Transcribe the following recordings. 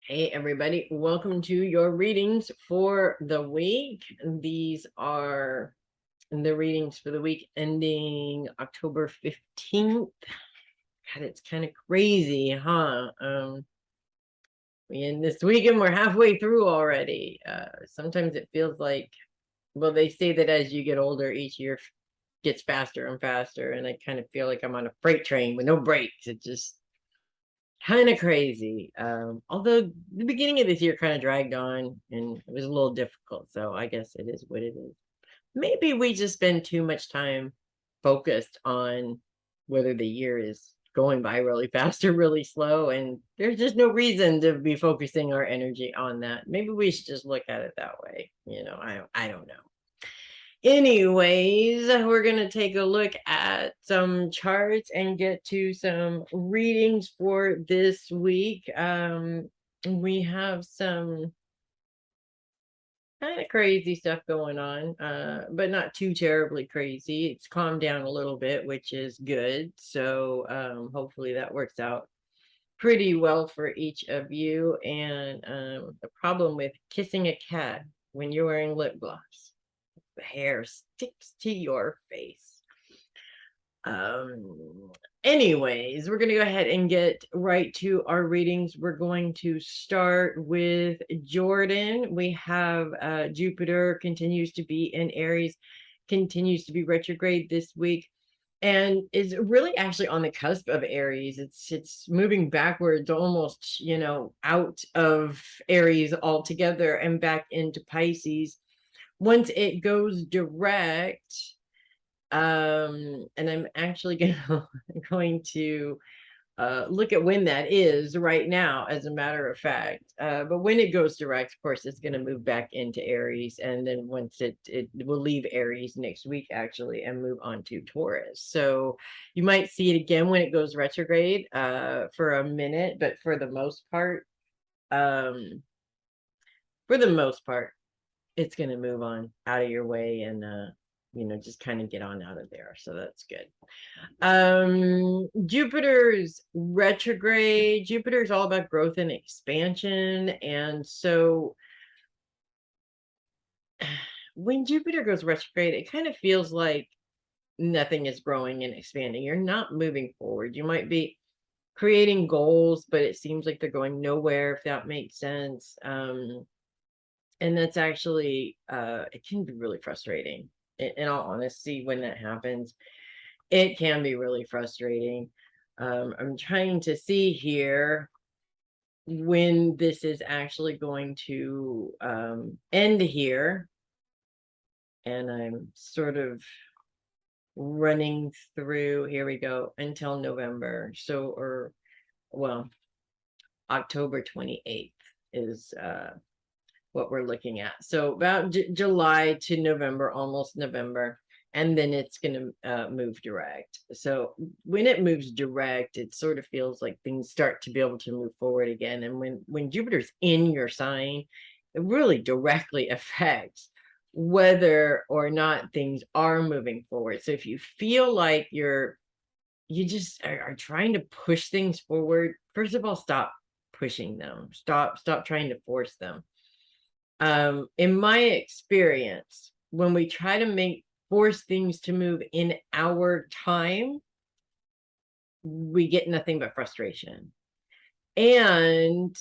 Hey, everybody. Welcome to your readings for the week. These are the readings for the week ending October 15th. God, it's kind of crazy, huh? We end this weekend, we're halfway through already. Sometimes it feels like, well, they say that as you get older, each year gets faster and faster. And I kind of feel like I'm on a freight train with no brakes. It just kind of crazy. Although the beginning of this year kind of dragged on and it was a little difficult. So I guess it is what it is. Maybe we just spend too much time focused on whether the year is going by really fast or really slow. And there's just no reason to be focusing our energy on that. Maybe we should just look at it that way. I don't know. Anyways, we're going to take a look at some charts and get to some readings for this week. We have some kind of crazy stuff going on, but not too terribly crazy. It's calmed down a little bit, which is good. So hopefully that works out pretty well for each of you. And the problem with kissing a cat when you're wearing lip gloss, the hair sticks to your face. Anyways, we're going to go ahead and get right to our readings. We're going to start with Jordan. We have Jupiter continues to be in Aries, continues to be retrograde this week, and is really actually on the cusp of Aries. It's moving backwards, almost, out of Aries altogether and back into Pisces. Once it goes direct, and I'm actually going to look at when that is right now, as a matter of fact. But when it goes direct, of course, it's going to move back into Aries, and then once it will leave Aries next week, actually, and move on to Taurus. So you might see it again when it goes retrograde for a minute, but for the most part, it's going to move on out of your way and just kind of get on out of there. So that's good. Jupiter's retrograde. Jupiter is all about growth and expansion. And so when Jupiter goes retrograde, it kind of feels like nothing is growing and expanding. You're not moving forward. You might be creating goals, but it seems like they're going nowhere, if that makes sense. And that's actually, it can be really frustrating. In all honesty, when that happens, it can be really frustrating. I'm trying to see here when this is actually going to end here. And I'm sort of running through, here we go, until November. October 28th is what we're looking at. So about July to November, almost November, and then it's going to move direct. So when it moves direct, it sort of feels like things start to be able to move forward again. And when Jupiter's in your sign, it really directly affects whether or not things are moving forward. So if you feel like you just are trying to push things forward, first of all, stop pushing them. Stop trying to force them. In my experience, when we try to force things to move in our time, we get nothing but frustration. And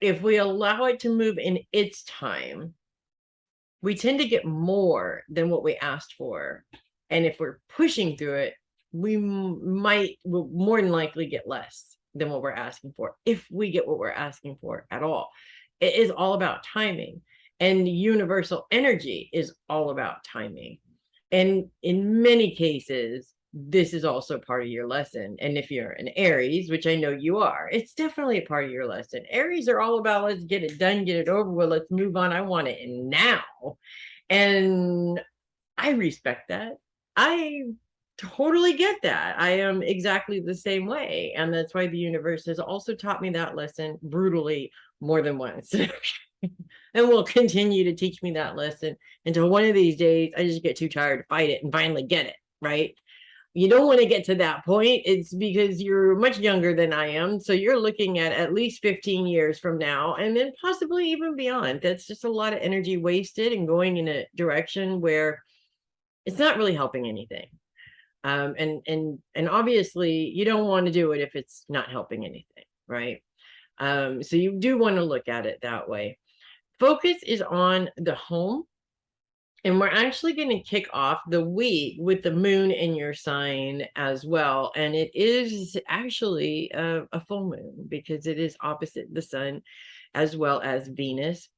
if we allow it to move in its time, we tend to get more than what we asked for. And if we're pushing through it, we will more than likely get less than what we're asking for, if we get what we're asking for at all. It is all about timing, and universal energy is all about timing. And in many cases, this is also part of your lesson. And if you're an Aries, which I know you are, it's definitely a part of your lesson. Aries are all about, let's get it done, get it over with, let's move on. I want it now. And I respect that. I totally get that. I am exactly the same way. And that's why the universe has also taught me that lesson brutally more than once. And will continue to teach me that lesson until one of these days I just get too tired to fight it and finally get it, right? you don't want to get to that point. It's because you're much younger than I am. So you're looking at least 15 years from now, and then possibly even beyond. That's just a lot of energy wasted and going in a direction where it's not really helping anything. And obviously you don't want to do it if it's not helping anything, right? So you do want to look at it that way. Focus is on the home. And we're actually going to kick off the week with the moon in your sign as well. And it is actually a full moon because it is opposite the sun as well as Venus.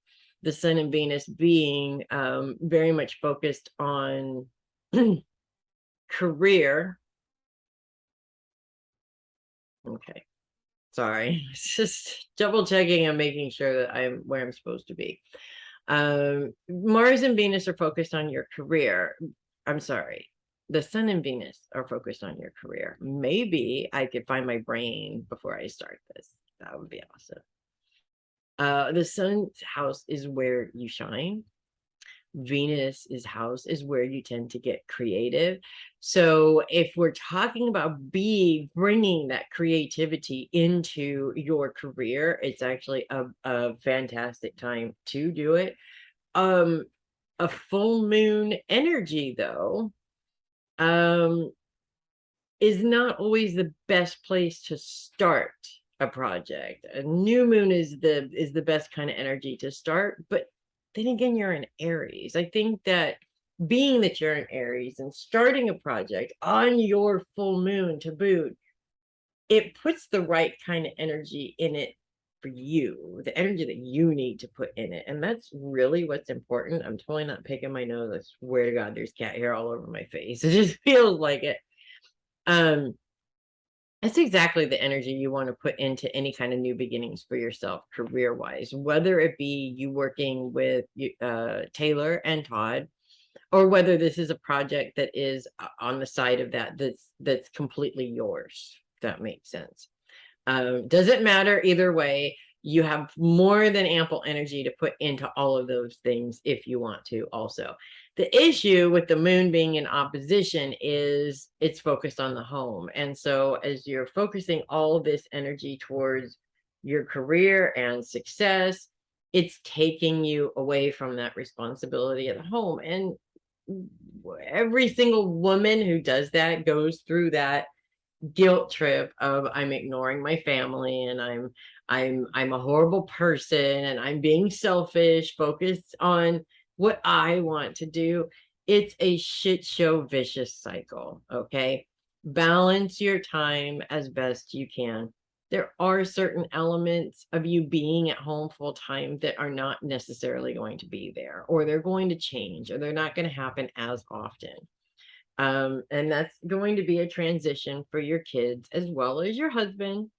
The sun and Venus being very much focused on career. Okay. Sorry. It's just double checking and making sure that I'm where I'm supposed to be. Mars and Venus are focused on your career. I'm sorry. The sun and Venus are focused on your career. Maybe I could find my brain before I start this. That would be awesome. The sun's house is where you shine. Venus's house is where you tend to get creative. So if we're talking about bringing that creativity into your career, it's actually a fantastic time to do it. A full moon energy though, is not always the best place to start a project. A new moon is the best kind of energy to start, but then again, you're in Aries. I think that being that you're in Aries and starting a project on your full moon to boot, it puts the right kind of energy in it for you, the energy that you need to put in it. And that's really what's important. I'm totally not picking my nose. I swear to God, there's cat hair all over my face. It just feels like it. That's exactly the energy you want to put into any kind of new beginnings for yourself career-wise, whether it be you working with Taylor and Todd, or whether this is a project that is on the side of that's completely yours. If that makes sense. Doesn't matter either way. You have more than ample energy to put into all of those things if you want to also. The issue with the moon being in opposition is it's focused on the home. And so as you're focusing all this energy towards your career and success, it's taking you away from that responsibility at the home. And every single woman who does that goes through that guilt trip of I'm ignoring my family and I'm a horrible person and I'm being selfish, focused on what I want to do. It's a shit show vicious cycle. Okay. Balance your time as best you can. There are certain elements of you being at home full time that are not necessarily going to be there, or they're going to change, or they're not going to happen as often. And that's going to be a transition for your kids as well as your husband.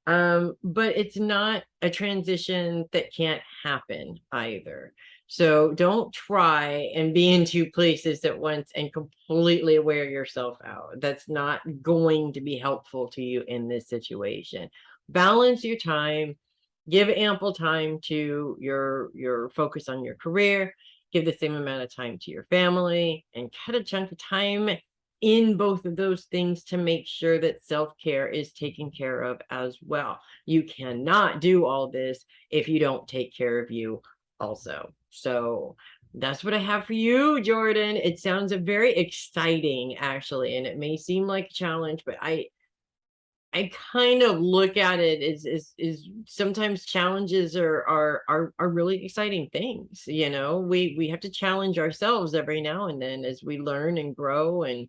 But it's not a transition that can't happen either. So don't try and be in two places at once and completely wear yourself out. That's not going to be helpful to you in this situation. Balance your time, give ample time to your focus on your career, give the same amount of time to your family, and cut a chunk of time in both of those things to make sure that self-care is taken care of as well. You cannot do all this if you don't take care of you also. So that's what I have for you, Jordan. It sounds very exciting, actually, and it may seem like a challenge, but I kind of look at it as sometimes challenges are really exciting things. You know, we have to challenge ourselves every now and then as we learn and grow. And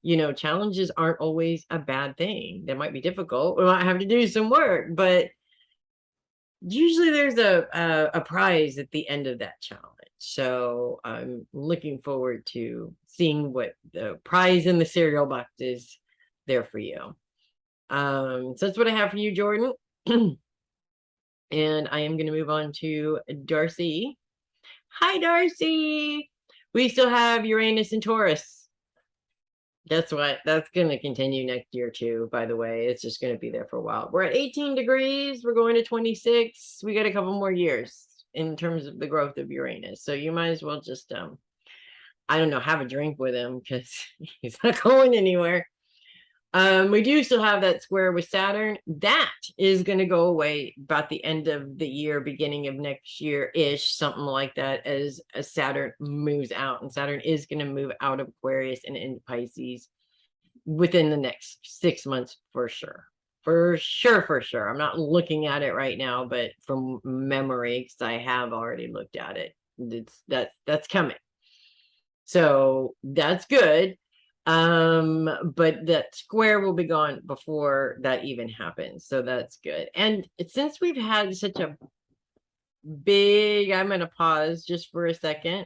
you know, challenges aren't always a bad thing. They might be difficult. We might have to do some work, but usually there's a prize at the end of that challenge. So I'm looking forward to seeing what the prize in the cereal box is there for you. So that's what I have for you, Jordan. And I am going to move on to Darcy. Hi, Darcy. We still have Uranus and Taurus. Guess what? That's going to continue next year too, by the way. It's just going to be there for a while. We're at 18 degrees. We're going to 26. We got a couple more years in terms of the growth of Uranus. So you might as well just, I don't know, have a drink with him because he's not going anywhere. We do still have that square with Saturn. That is going to go away about the end of the year, beginning of next year-ish, something like that, as Saturn moves out. And Saturn is going to move out of Aquarius and into Pisces within the next 6 months for sure. For sure. I'm not looking at it right now, but from memory, because I have already looked at it, that's coming. So that's good. But that square will be gone before that even happens. So that's good. And since we've had such a big, I'm going to pause just for a second.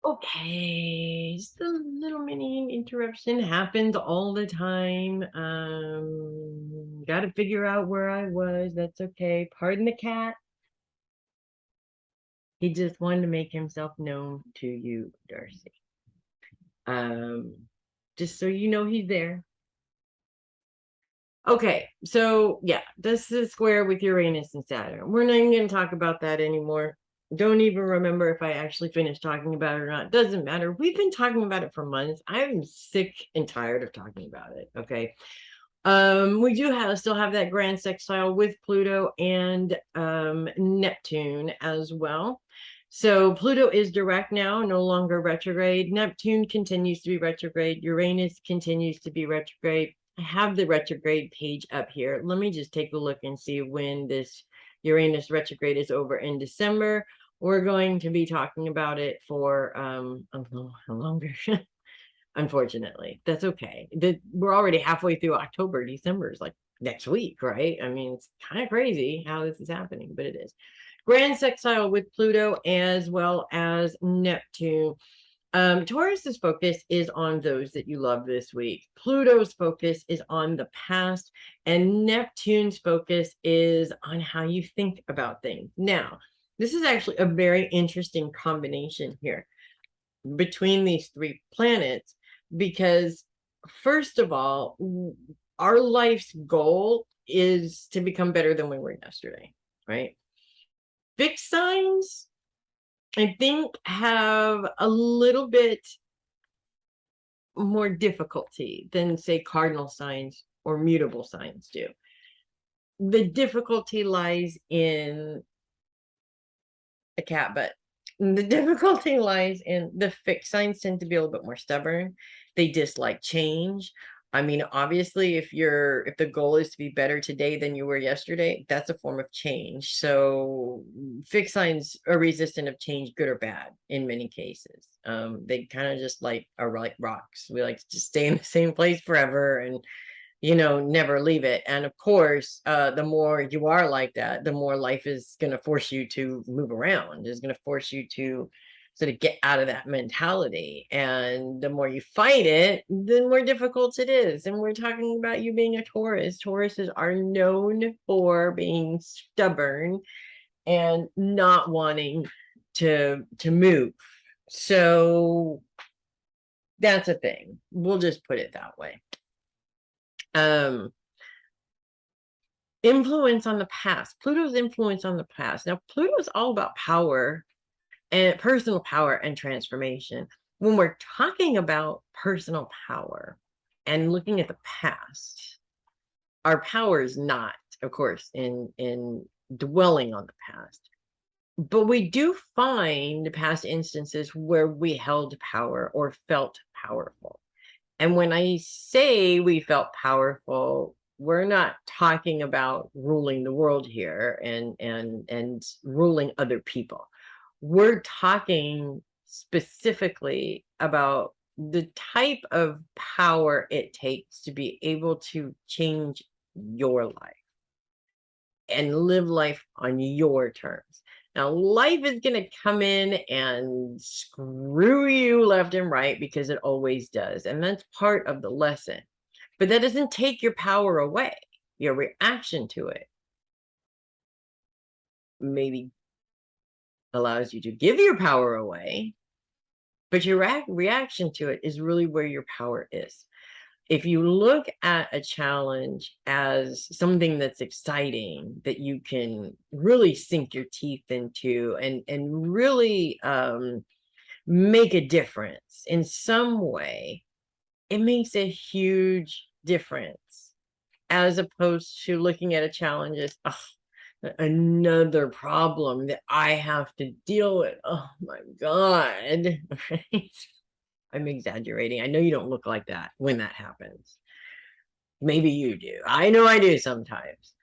Okay, just a little mini interruption happens all the time. Got to figure out where I was. That's okay. Pardon the cat. He just wanted to make himself known to you, Darcy. Just so you know he's there. Okay, so yeah, this is square with Uranus and Saturn. We're not even going to talk about that anymore. Don't even remember if I actually finished talking about it or not. Doesn't matter. We've been talking about it for months. I'm sick and tired of talking about it. Okay. We do still have that grand sextile with Pluto and Neptune as well. So Pluto is direct now, no longer retrograde. Neptune continues to be retrograde. Uranus continues to be retrograde. I have the retrograde page up here. Let me just take a look and see when this Uranus retrograde is over in December. We're going to be talking about it for a little longer. Unfortunately, that's okay. We're already halfway through October. December is like next week, right? I mean, it's kind of crazy how this is happening, but it is. Grand sextile with Pluto as well as Neptune. Taurus's focus is on those that you love this week. Pluto's focus is on the past, and Neptune's focus is on how you think about things. Now, this is actually a very interesting combination here between these three planets, because first of all, our life's goal is to become better than we were yesterday, right? Fixed signs, I think, have a little bit more difficulty than, say, cardinal signs or mutable signs do. The difficulty lies in a cat butt. The difficulty lies in the fixed signs tend to be a little bit more stubborn. They dislike change. I mean, obviously, if the goal is to be better today than you were yesterday, that's a form of change. So fixed signs are resistant of change, good or bad, in many cases. They kind of just are like rocks. We like to just stay in the same place forever and never leave it. And of course, the more you are like that, the more life is going to force you to move around, is going to force you to sort of get out of that mentality. And the more you fight it, the more difficult it is. And we're talking about you being a Taurus. Tauruses are known for being stubborn and not wanting to move. So that's a thing. We'll just put it that way. Influence on the past. Pluto's influence on the past. Now, Pluto's all about power and personal power and transformation. When we're talking about personal power and looking at the past, our power is not, of course, in dwelling on the past. But we do find past instances where we held power or felt powerful. And when I say we felt powerful, we're not talking about ruling the world here and ruling other people. We're talking specifically about the type of power it takes to be able to change your life and live life on your terms. Now, life is going to come in and screw you left and right, because it always does. And that's part of the lesson. But that doesn't take your power away. Your reaction to it maybe allows you to give your power away, but your reaction to it is really where your power is. If you look at a challenge as something that's exciting, that you can really sink your teeth into and really make a difference in some way, it makes a huge difference, as opposed to looking at a challenge as, oh, another problem that I have to deal with. Oh my God. Right? I'm exaggerating. I know you don't look like that when that happens. Maybe you do. I know I do sometimes.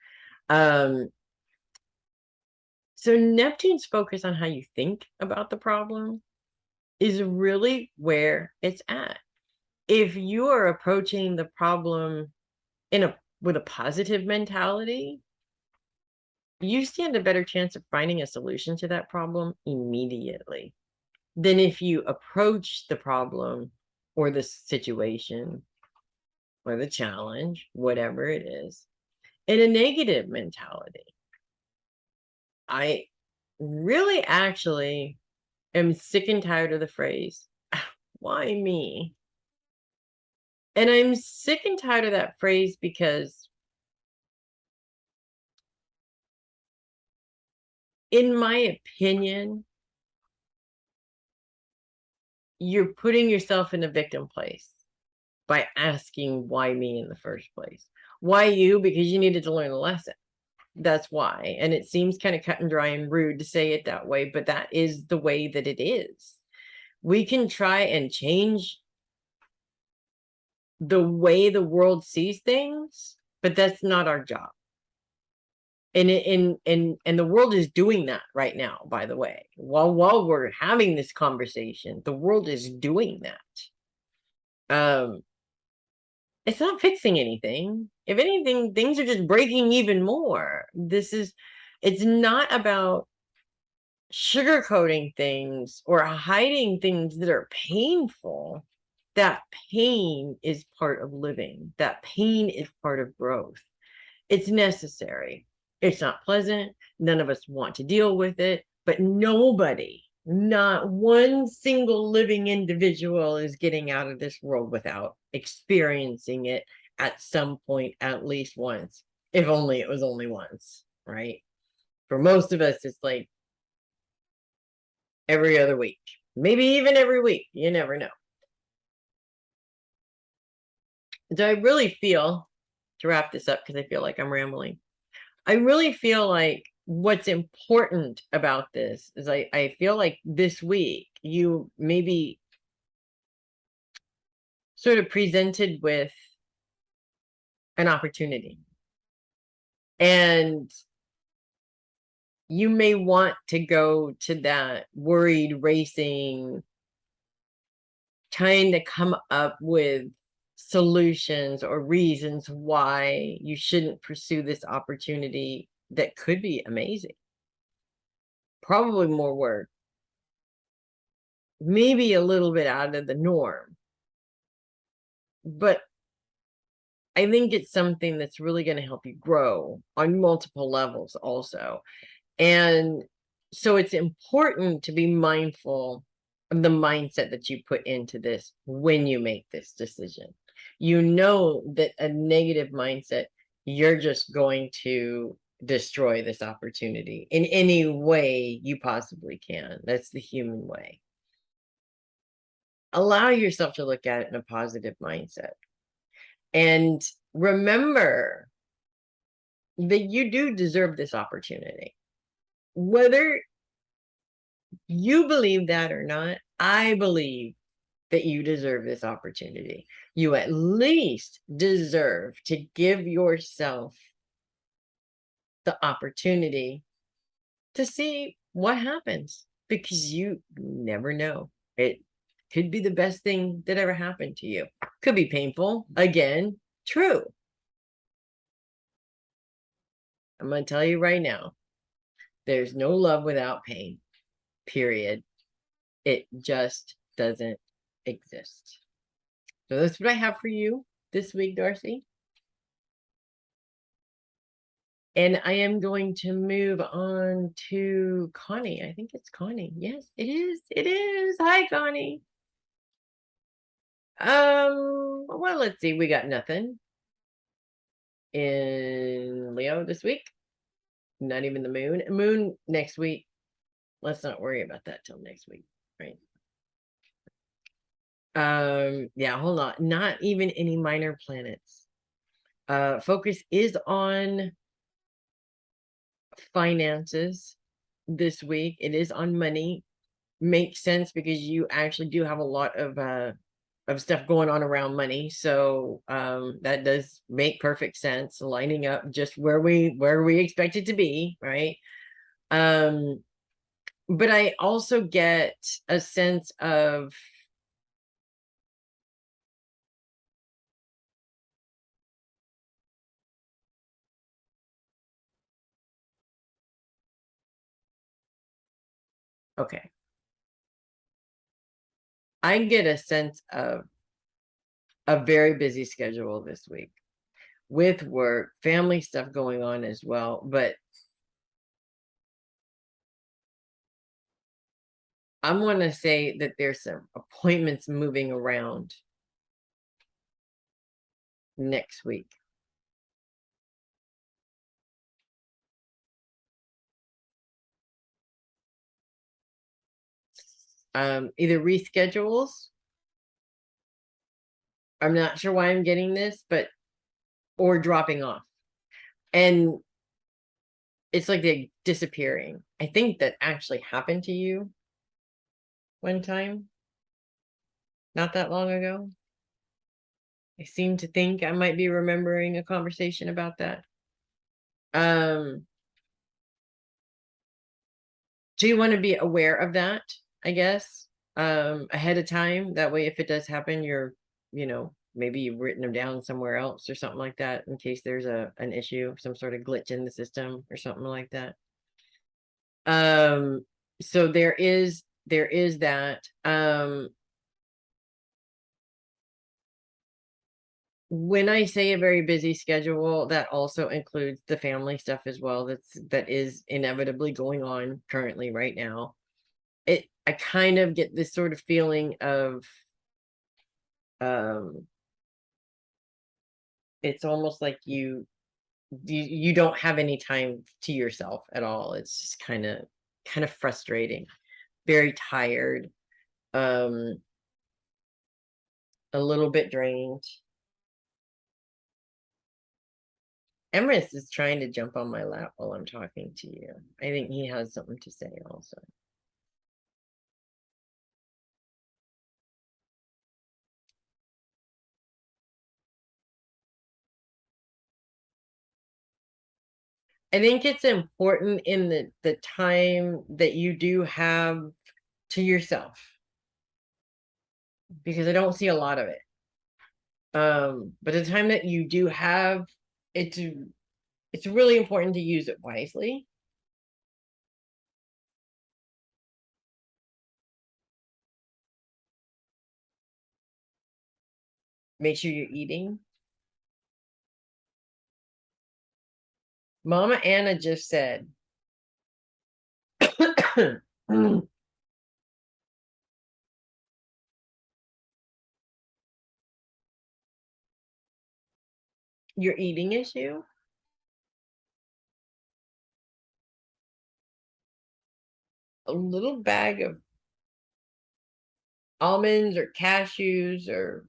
So Neptune's focus on how you think about the problem is really where it's at. If you are approaching the problem with a positive mentality, you stand a better chance of finding a solution to that problem immediately than if you approach the problem or the situation or the challenge, whatever it is, in a negative mentality. I really actually am sick and tired of the phrase, why me? And I'm sick and tired of that phrase because, in my opinion, you're putting yourself in a victim place by asking why me in the first place. Why you? Because you needed to learn a lesson. That's why. And it seems kind of cut and dry and rude to say it that way, but that is the way that it is. We can try and change the way the world sees things, but that's not our job. And the world is doing that right now, by the way. While we're having this conversation, the world is doing that. It's not fixing anything. If anything, things are just breaking even more. It's not about sugarcoating things or hiding things that are painful. That pain is part of living. That pain is part of growth. It's necessary. It's not pleasant. None of us want to deal with it, but nobody, not one single living individual, is getting out of this world without experiencing it at some point, at least once, if only it was only once, right? For most of us, it's like every other week, maybe even every week. You never know. So I really feel, to wrap this up, because I feel like I'm rambling, I really feel like what's important about this is I feel like this week you maybe sort of presented with an opportunity, and you may want to go to that worried, racing, trying to come up with solutions or reasons why you shouldn't pursue this opportunity that could be amazing. Probably more work, maybe a little bit out of the norm, but I think it's something that's really going to help you grow on multiple levels also. And so it's important to be mindful of the mindset that you put into this when you make this decision. You know that a negative mindset, you're just going to destroy this opportunity in any way you possibly can. That's the human way. Allow yourself to look at it in a positive mindset. And remember that you do deserve this opportunity. Whether you believe that or not, I believe that you deserve this opportunity. You at least deserve to give yourself the opportunity to see what happens, because you never know. It could be the best thing that ever happened to you. Could be painful. Again, true. I'm going to tell you right now, there's no love without pain, period. It just doesn't exist. So that's what I have for you this week, Darcy. And I am going to move on to Connie. I think it's Connie. Yes, it is. It is. Hi, Connie. Well, let's see. We got nothing in Leo this week. Not even the moon. Moon next week. Let's not worry about that till next week, right? Yeah, hold on. Not even any minor planets. Focus is on finances this week. It is on money. Makes sense because you actually do have a lot of stuff going on around money. So that does make perfect sense, lining up just where we expect it to be, right? But I also get a sense of okay. I get a sense of a very busy schedule this week with work, family stuff going on as well. But I want to say that there's some appointments moving around next week. Either reschedules. I'm not sure why I'm getting this, but or dropping off. And it's like they're disappearing. I think that actually happened to you one time, not that long ago. I seem to think I might be remembering a conversation about that. Um, do you want to be aware of that, I guess, ahead of time? That way, if it does happen, maybe you've written them down somewhere else or something like that in case there's an issue, some sort of glitch in the system or something like that. So there is that. When I say a very busy schedule, that also includes the family stuff as well. That is inevitably going on currently right now. I kind of get this sort of feeling of um it's almost like you don't have any time to yourself at all. It's just kind of frustrating, very tired, um a little bit drained. Emrys is trying to jump on my lap while I'm talking to you. I think he has something to say also. I think it's important in the time that you do have to yourself because I don't see a lot of it. But the time that you do have, it's it's really important to use it wisely. Make sure you're eating. Mama Anna just said, your eating issue. A little bag of almonds or cashews or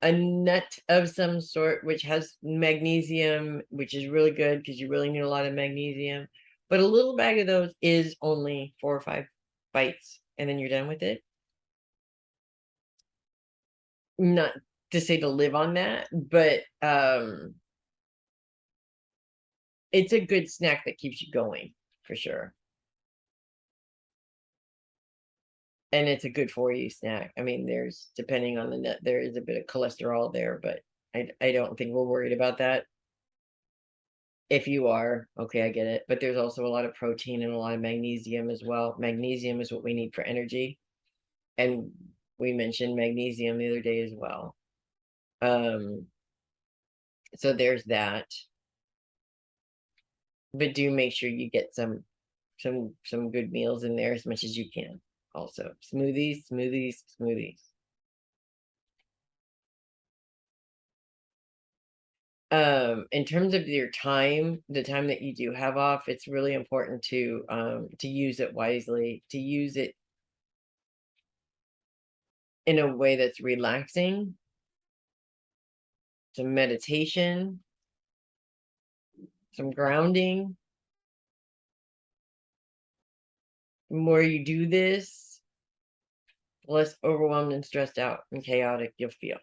a nut of some sort, which has magnesium, which is really good because you really need a lot of magnesium. But a little bag of those is only 4 or 5 bites, and then you're done with it. Not to say to live on that, but it's a good snack that keeps you going for sure. And it's a good for you snack. I mean, there's depending on the nut, there is a bit of cholesterol there, but I don't think we're worried about that. If you are, okay, I get it. But there's also a lot of protein and a lot of magnesium as well. Magnesium is what we need for energy. And we mentioned magnesium the other day as well. Um, so there's that. But do make sure you get some good meals in there as much as you can. Also, smoothies, smoothies, smoothies. In terms of your time, the time that you do have off, it's really important to use it wisely, to use it in a way that's relaxing, some meditation, some grounding. The more you do this, the less overwhelmed and stressed out and chaotic you'll feel.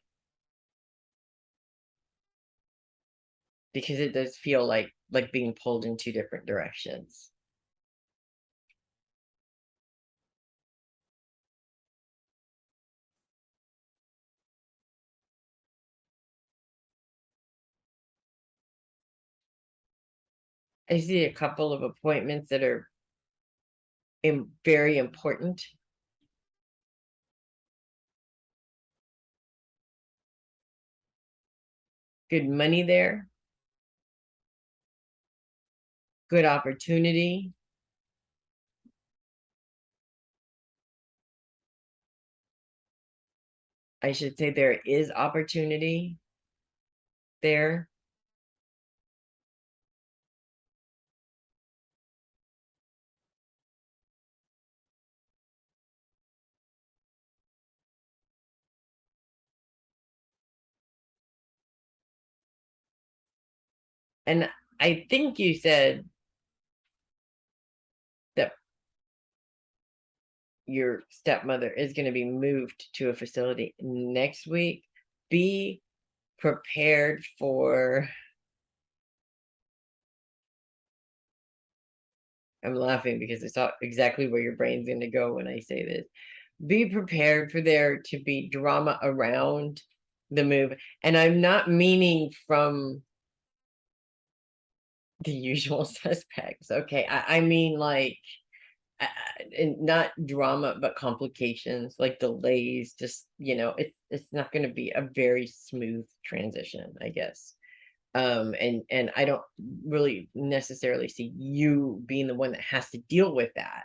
Because it does feel like being pulled in two different directions. I see a couple of appointments that are very important. Good money there. Good opportunity. I should say there is opportunity there. And I think you said that your stepmother is going to be moved to a facility next week. Be prepared for, I'm laughing because it's exactly where your brain's going to go when I say this. Be prepared for there to be drama around the move. And I'm not meaning from the usual suspects. Okay. I mean, like, and not drama, but complications, like delays. Just, it's not going to be a very smooth transition, I guess. And I don't really necessarily see you being the one that has to deal with that.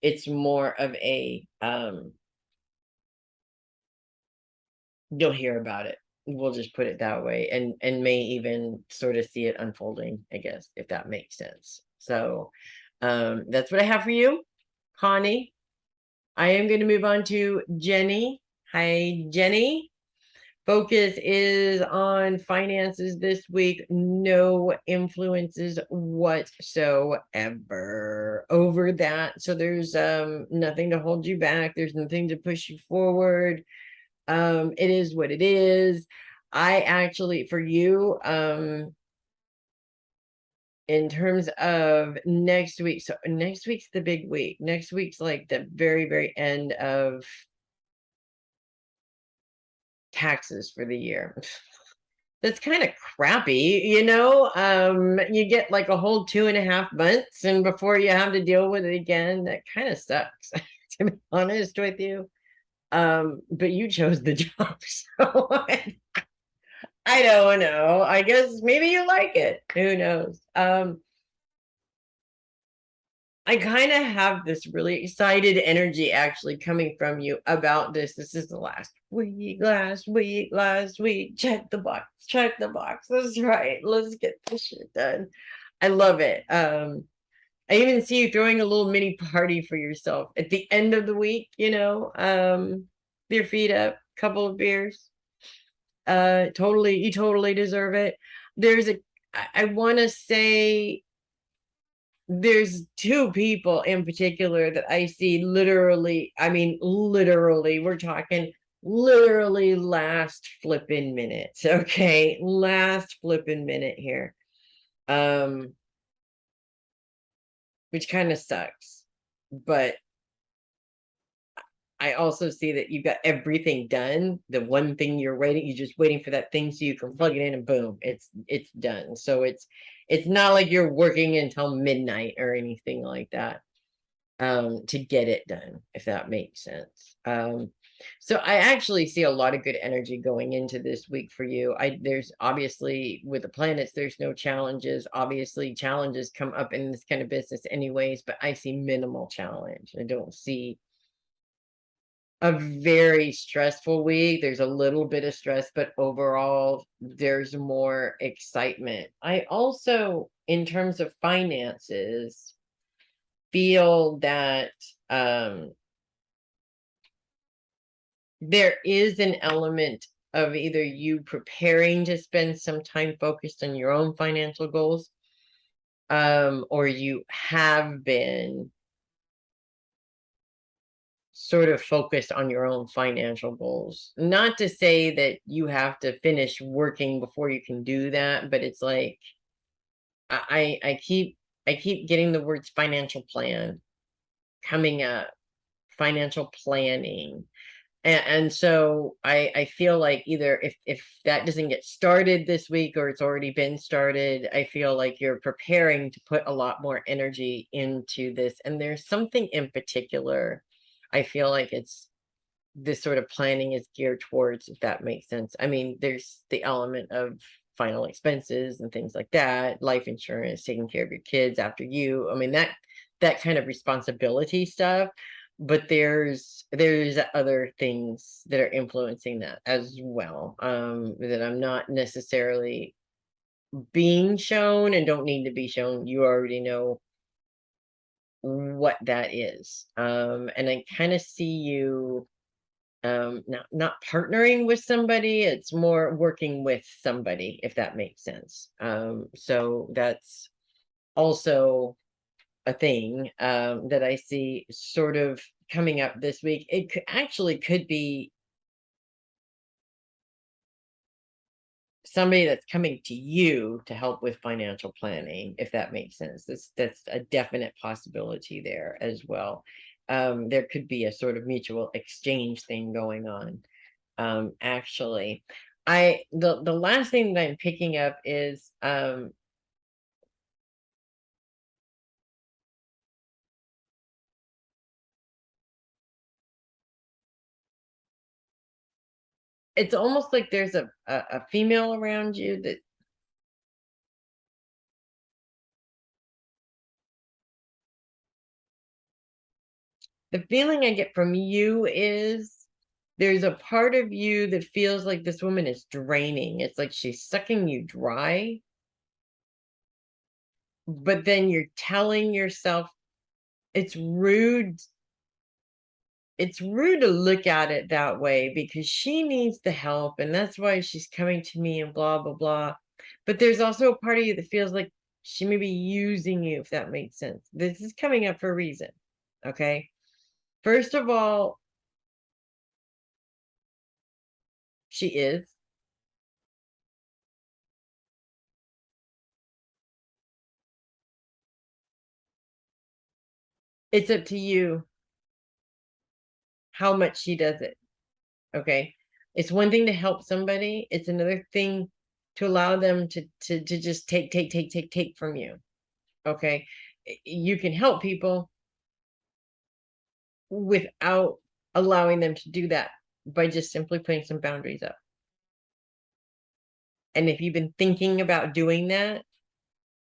It's more of a you'll hear about it. We'll just put it that way, and may even sort of see it unfolding, I guess, if that makes sense. So that's what I have for you, Connie. I am going to move on to Jenny. Hi, Jenny. Focus is on finances this week. No influences whatsoever over that. So there's nothing to hold you back. There's nothing to push you forward. It is what it is. I actually, for you, in terms of next week, so next week's the big week. Next week's like the very, very end of taxes for the year. That's kind of crappy, you get like a whole 2.5 months, and before you have to deal with it again, that kind of sucks, to be honest with you. But you chose the job, so I don't know. I guess maybe you like it. Who knows? I kind of have this really excited energy actually coming from you about this. This is the last week. Check the box, check the box. That's right. Let's get this shit done. I love it. I even see you throwing a little mini party for yourself at the end of the week, your feet up, couple of beers. You totally deserve it. I want to say there's two people in particular that I see literally, I mean, literally, we're talking literally last flipping minute. Okay. Last flipping minute here. Which kind of sucks, but I also see that you've got everything done. The one thing you're just waiting for that thing so you can plug it in and boom, it's done. So it's not like you're working until midnight or anything like that to get it done, if that makes sense. So I actually see a lot of good energy going into this week for you. There's obviously, with the planets, there's no challenges. Obviously, challenges come up in this kind of business anyways, but I see minimal challenge. I don't see a very stressful week. There's a little bit of stress, but overall, there's more excitement. I also, in terms of finances, feel that there is an element of either you preparing to spend some time focused on your own financial goals, or you have been sort of focused on your own financial goals. Not to say that you have to finish working before you can do that, but it's like I keep getting the words financial plan coming up, financial planning. And so I feel like either if that doesn't get started this week or it's already been started, I feel like you're preparing to put a lot more energy into this. And there's something in particular, I feel like it's this sort of planning is geared towards, if that makes sense. I mean, there's the element of final expenses and things like that, life insurance, taking care of your kids after you. I mean, that kind of responsibility stuff. But there's other things that are influencing that as well, that I'm not necessarily being shown and don't need to be shown. You already know what that is. And I kind of see you not partnering with somebody, it's more working with somebody, if that makes sense. So that's also a thing that I see sort of coming up this week. It actually could be somebody that's coming to you to help with financial planning, if that makes sense. That's a definite possibility there as well. There could be a sort of mutual exchange thing going on. Actually, the last thing that I'm picking up is it's almost like there's a female around you that the feeling I get from you is there's a part of you that feels like this woman is draining. It's like she's sucking you dry, but then you're telling yourself it's rude. It's rude to look at it that way because she needs the help and that's why she's coming to me and blah blah blah. But there's also a part of you that feels like she may be using you, if that makes sense. This is coming up for a reason. Okay. First of all, she is. It's up to you how much she does it. Okay. It's one thing to help somebody, it's another thing to allow them to just take from you. Okay. You can help people without allowing them to do that by just simply putting some boundaries up. And if you've been thinking about doing that,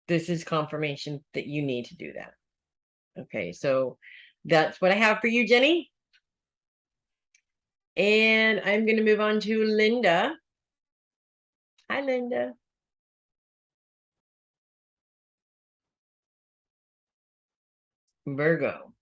this is confirmation that you need to do that. Okay, so that's what I have for you, Jenny. And I'm going to move on to Linda. Hi, Linda. Virgo.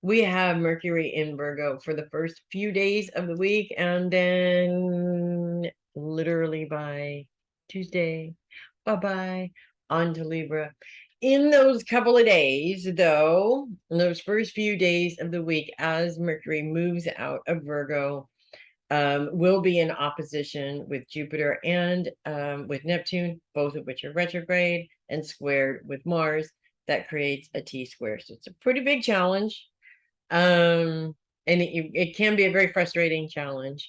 We have Mercury in Virgo for the first few days of the week, and then literally by Tuesday, bye-bye, on to Libra. In those couple of days, though, in those first few days of the week, as Mercury moves out of Virgo, will be in opposition with Jupiter and with Neptune, both of which are retrograde, and squared with Mars. That creates a T-square. So it's a pretty big challenge. And it can be a very frustrating challenge.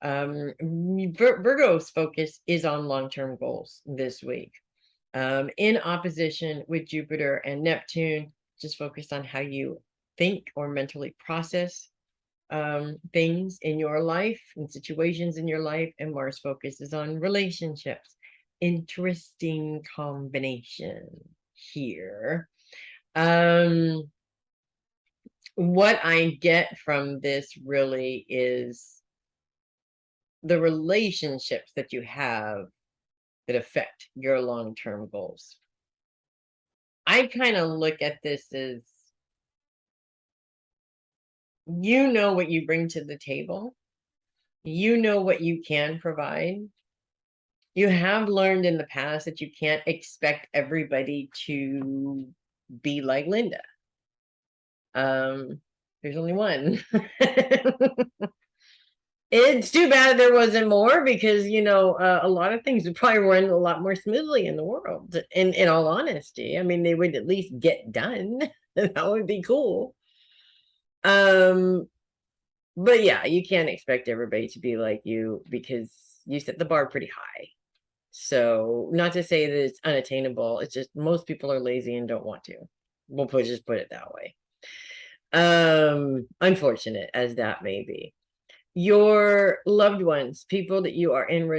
Virgo's focus is on long-term goals this week, in opposition with Jupiter and Neptune, just focused on how you think or mentally process things in your life and situations in your life. And Mars focuses on relationships. Interesting combination here. What I get from this really is the relationships that you have that affect your long-term goals. I kind of look at this as You know what you bring to the table. You know what you can provide. You have learned in the past that you can't expect everybody to be like Linda. There's only one. It's too bad there wasn't more, because a lot of things would probably run a lot more smoothly in the world. In all honesty, I mean, they would at least get done. That would be cool. But yeah, you can't expect everybody to be like you, because you set the bar pretty high. So, not to say that it's unattainable, it's just most people are lazy and don't want to. We'll just put it that way. Unfortunate as that may be. Your loved ones, people that you are in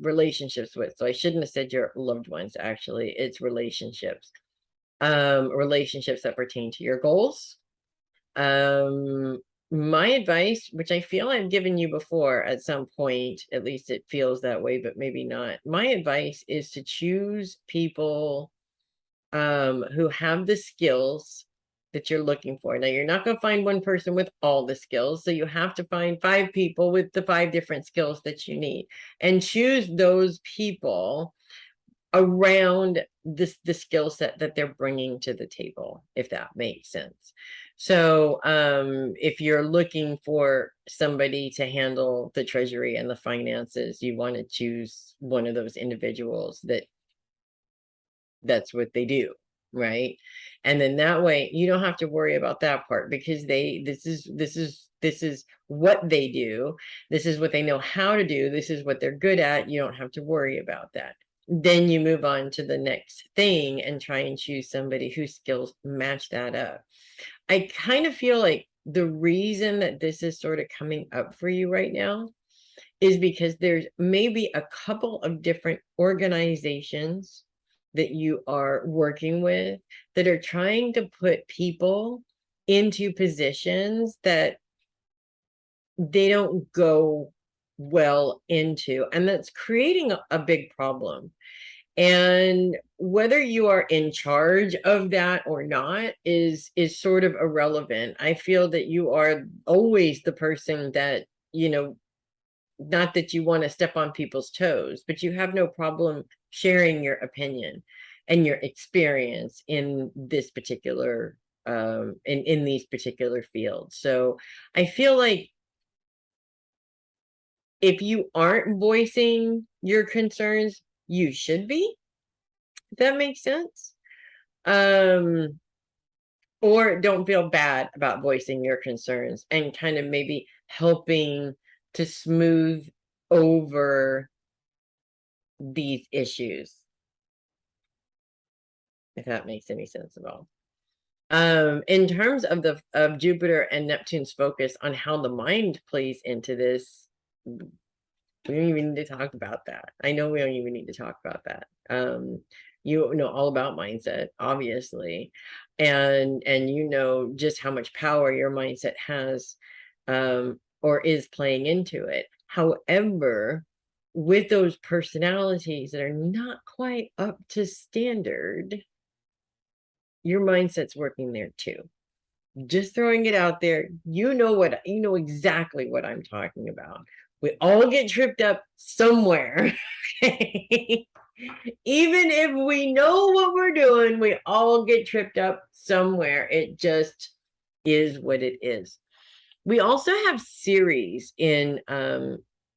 relationships with. So I shouldn't have said your loved ones, actually. It's relationships. Relationships that pertain to your goals. My advice, which I feel I've given you before at some point, at least it feels that way, but maybe not. My advice is to choose people who have the skills that you're looking for. Now, you're not going to find one person with all the skills, so you have to find 5 people with the 5 different skills that you need, and choose those people around the skill set that they're bringing to the table, if that makes sense. So if you're looking for somebody to handle the treasury and the finances, you want to choose one of those individuals that's what they do, right? And then that way you don't have to worry about that part, because this is what they do. This is what they know how to do. This is what they're good at. You don't have to worry about that. Then you move on to the next thing and try and choose somebody whose skills match that up. I kind of feel like the reason that this is sort of coming up for you right now is because there's maybe a couple of different organizations that you are working with that are trying to put people into positions that they don't go well into, and that's creating a big problem. And whether you are in charge of that or not is sort of irrelevant. I feel that you are always the person that, not that you want to step on people's toes, but you have no problem sharing your opinion and your experience in this particular in these particular fields. So I feel like if you aren't voicing your concerns, you should be. If that makes sense. Or don't feel bad about voicing your concerns and kind of maybe helping to smooth over these issues, if that makes any sense at all. In terms of Jupiter and Neptune's focus on how the mind plays into this, we don't even need to talk about that. I know we don't even need to talk about that. You know all about mindset, obviously, and you know just how much power your mindset has, or is playing into it. However, with those personalities that are not quite up to standard, your mindset's working there too. Just throwing it out there. You know exactly what I'm talking about. We all get tripped up somewhere. Okay? Even if we know what we're doing, we all get tripped up somewhere. It just is what it is. We also have Ceres in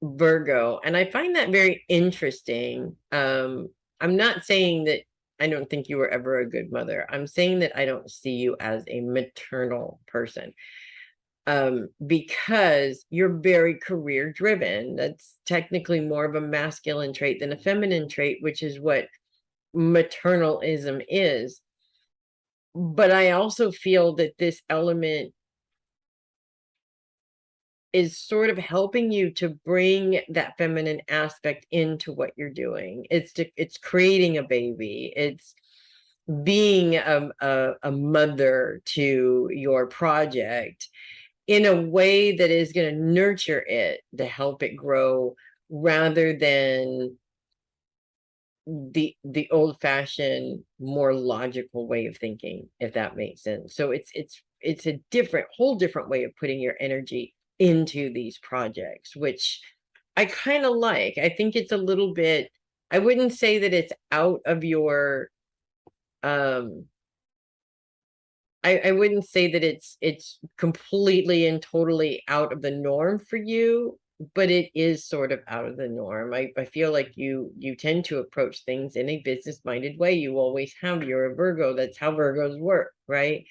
Virgo, and I find that very interesting. I'm not saying that I don't think you were ever a good mother. I'm saying that I don't see you as a maternal person, because you're very career driven. That's technically more of a masculine trait than a feminine trait, which is what maternalism is. But I also feel that this element is sort of helping you to bring that feminine aspect into what you're doing. It's creating a baby. It's being a mother to your project in a way that is going to nurture it to help it grow, rather than the old-fashioned, more logical way of thinking, if that makes sense. So it's it's a whole different way of putting your energy into these projects, which I kind of like. I think it's a little bit, I wouldn't say that it's out of your I wouldn't say that it's completely and totally out of the norm for you, but it is sort of out of the norm. I feel like you tend to approach things in a business-minded way. You always have. You're a Virgo. That's how Virgos work, right?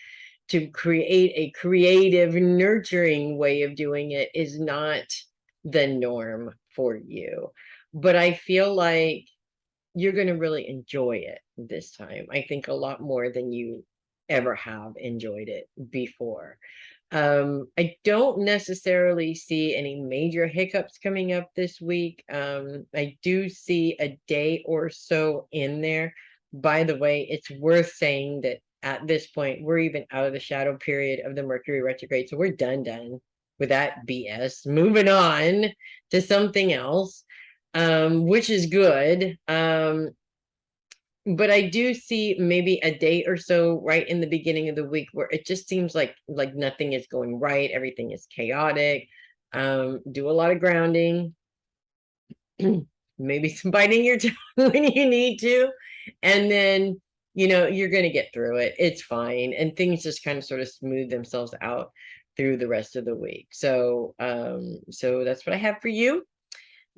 To create a creative, nurturing way of doing it is not the norm for you. But I feel like you're going to really enjoy it this time. I think a lot more than you ever have enjoyed it before. I don't necessarily see any major hiccups coming up this week. I do see a day or so in there. By the way, it's worth saying that at this point, we're even out of the shadow period of the Mercury retrograde. So we're done with that BS. Moving on to something else, which is good. But I do see maybe a day or so right in the beginning of the week where it just seems like nothing is going right. Everything is chaotic. Do a lot of grounding, maybe some biting your tongue when you need to. And then, you're going to get through it. It's fine. And things just kind of sort of smooth themselves out through the rest of the week. So, so that's what I have for you.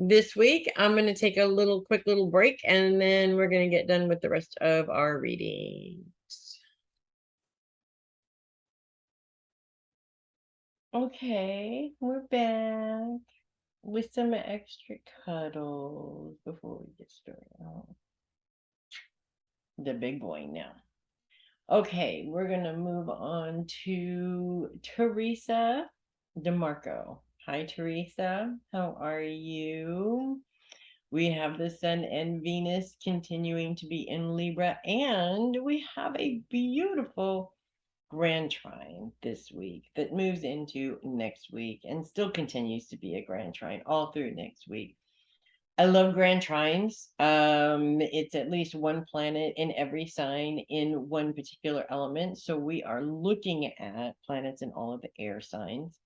This week, I'm going to take a quick little break, and then we're going to get done with the rest of our readings. Okay, we're back with some extra cuddles before we get started. Oh, the big boy now. Okay, we're going to move on to Theresa Demarco. Hi, Teresa. How are you? We have the Sun and Venus continuing to be in Libra, and we have a beautiful grand trine this week that moves into next week and still continues to be a grand trine all through next week. I love grand trines. It's at least one planet in every sign in one particular element. So we are looking at planets in all of the air signs.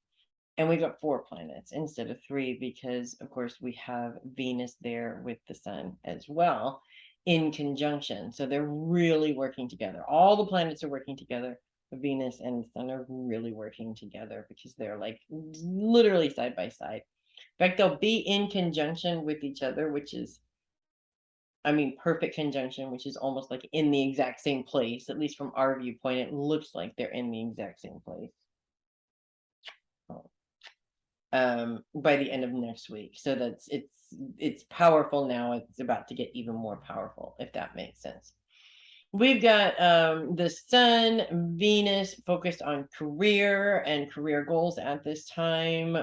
And we got 4 planets instead of 3 because, of course, we have Venus there with the sun as well in conjunction. So they're really working together. All the planets are working together. Venus and the sun are really working together because they're like literally side by side. In fact, they'll be in conjunction with each other, which is, perfect conjunction, which is almost like in the exact same place. At least from our viewpoint, it looks like they're in the exact same place. By the end of next week. So it's powerful now. It's about to get even more powerful, if that makes sense. We've got the Sun, Venus focused on career and career goals at this time,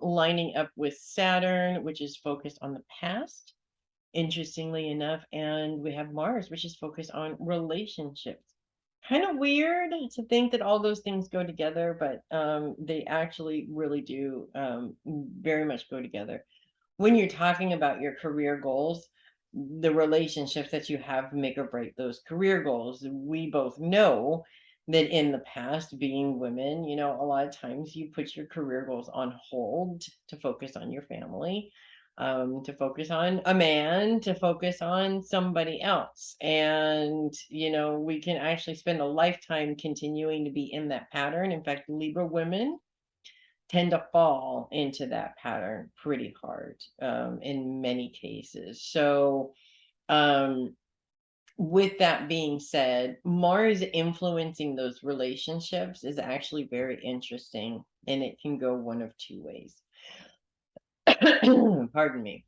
lining up with Saturn, which is focused on the past, interestingly enough. And we have Mars, which is focused on relationships. Kind of weird to think that all those things go together, but they actually really do very much go together. When you're talking about your career goals, the relationships that you have make or break those career goals. We both know that in the past, being women, a lot of times you put your career goals on hold to focus on your family, to focus on a man, to focus on somebody else. And, we can actually spend a lifetime continuing to be in that pattern. In fact, Libra women tend to fall into that pattern pretty hard in many cases. So, with that being said, Mars influencing those relationships is actually very interesting, and it can go one of 2 ways. Pardon me.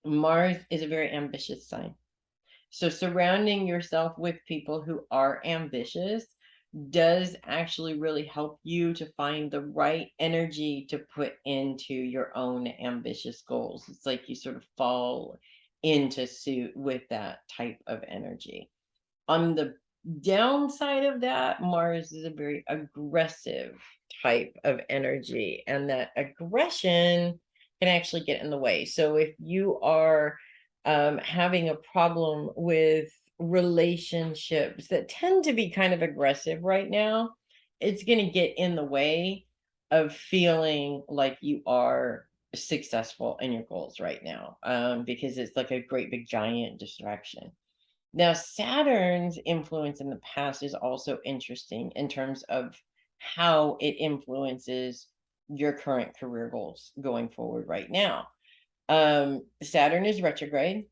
Mars is a very ambitious sign. So surrounding yourself with people who are ambitious does actually really help you to find the right energy to put into your own ambitious goals. It's like you sort of fall into suit with that type of energy. On the downside of that, Mars is a very aggressive type of energy, and that aggression can actually get in the way. So if you are having a problem with relationships that tend to be kind of aggressive right now, it's going to get in the way of feeling like you are successful in your goals right now, because it's like a great big giant distraction. Now, Saturn's influence in the past is also interesting in terms of how it influences your current career goals going forward right now. Saturn is retrograde.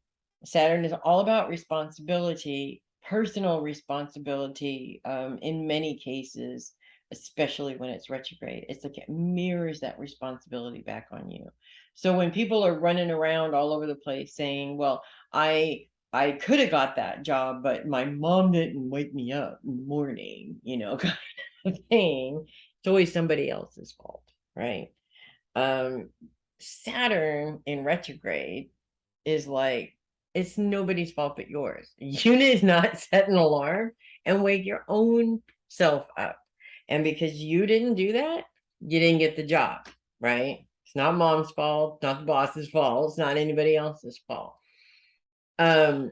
Saturn is all about responsibility, personal responsibility, in many cases, especially when it's retrograde. It's like it mirrors that responsibility back on you. So when people are running around all over the place saying, well, I could have got that job, but my mom didn't wake me up in the morning, kind of thing. It's always somebody else's fault, right? Um, Saturn in retrograde is like, it's nobody's fault but yours. You did not set an alarm and wake your own self up. And because you didn't do that, you didn't get the job, right? It's not mom's fault, not the boss's fault, it's not anybody else's fault. By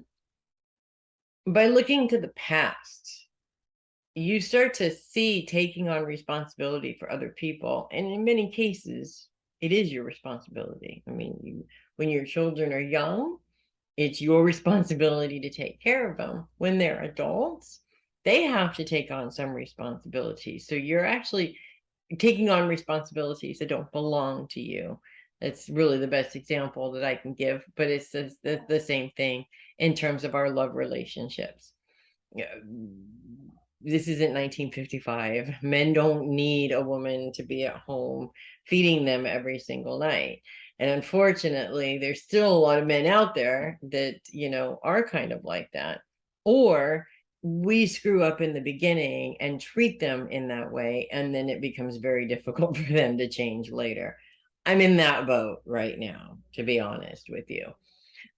looking to the past, you start to see taking on responsibility for other people. And in many cases, it is your responsibility. I mean, when your children are young, it's your responsibility to take care of them. When they're adults, they have to take on some responsibility. So you're actually taking on responsibilities that don't belong to you. That's really the best example that I can give, but it's the same thing in terms of our love relationships. This isn't 1955. Men don't need a woman to be at home feeding them every single night. And unfortunately, there's still a lot of men out there that, are kind of like that. Or we screw up in the beginning and treat them in that way, and then it becomes very difficult for them to change later. I'm in that boat right now, to be honest with you.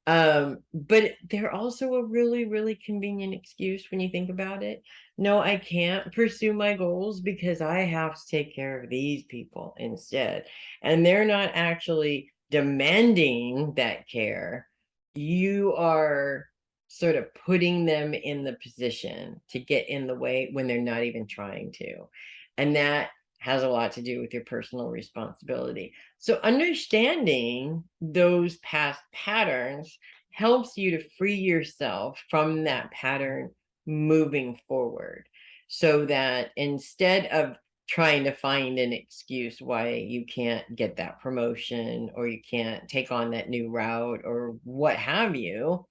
But they're also a really, really convenient excuse when you think about it. No, I can't pursue my goals because I have to take care of these people instead. And they're not actually demanding that care. You are sort of putting them in the position to get in the way when they're not even trying to. And that has a lot to do with your personal responsibility. So understanding those past patterns helps you to free yourself from that pattern moving forward, so that instead of trying to find an excuse why you can't get that promotion or you can't take on that new route or what have you,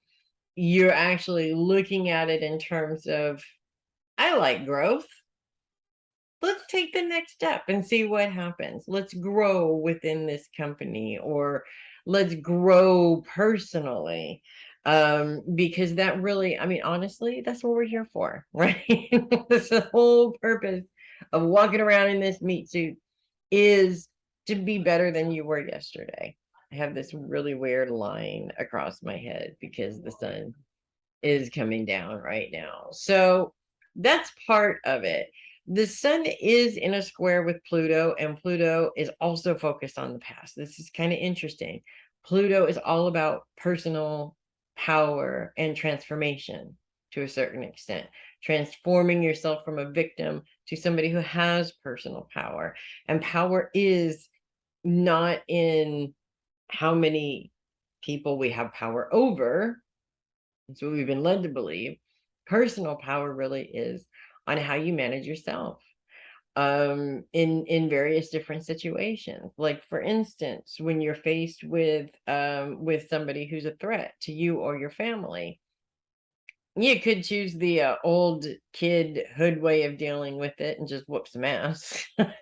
you're actually looking at it in terms of, I like growth. Let's take the next step and see what happens. Let's grow within this company, or let's grow personally. Because that really, I mean, honestly, that's what we're here for, right? That's the whole purpose of walking around in this meat suit, is to be better than you were yesterday. I have this really weird line across my head because the sun is coming down right now. So that's part of it. The sun is in a square with Pluto, and Pluto is also focused on the past. This is kind of interesting. Pluto is all about personal power and transformation to a certain extent, transforming yourself from a victim to somebody who has personal power. And power is not in how many people we have power over. That's what we've been led to believe. Personal power really is on how you manage yourself, in various different situations. Like, for instance, when you're faced with somebody who's a threat to you or your family, you could choose the old kid hood way of dealing with it and just whoop some ass. But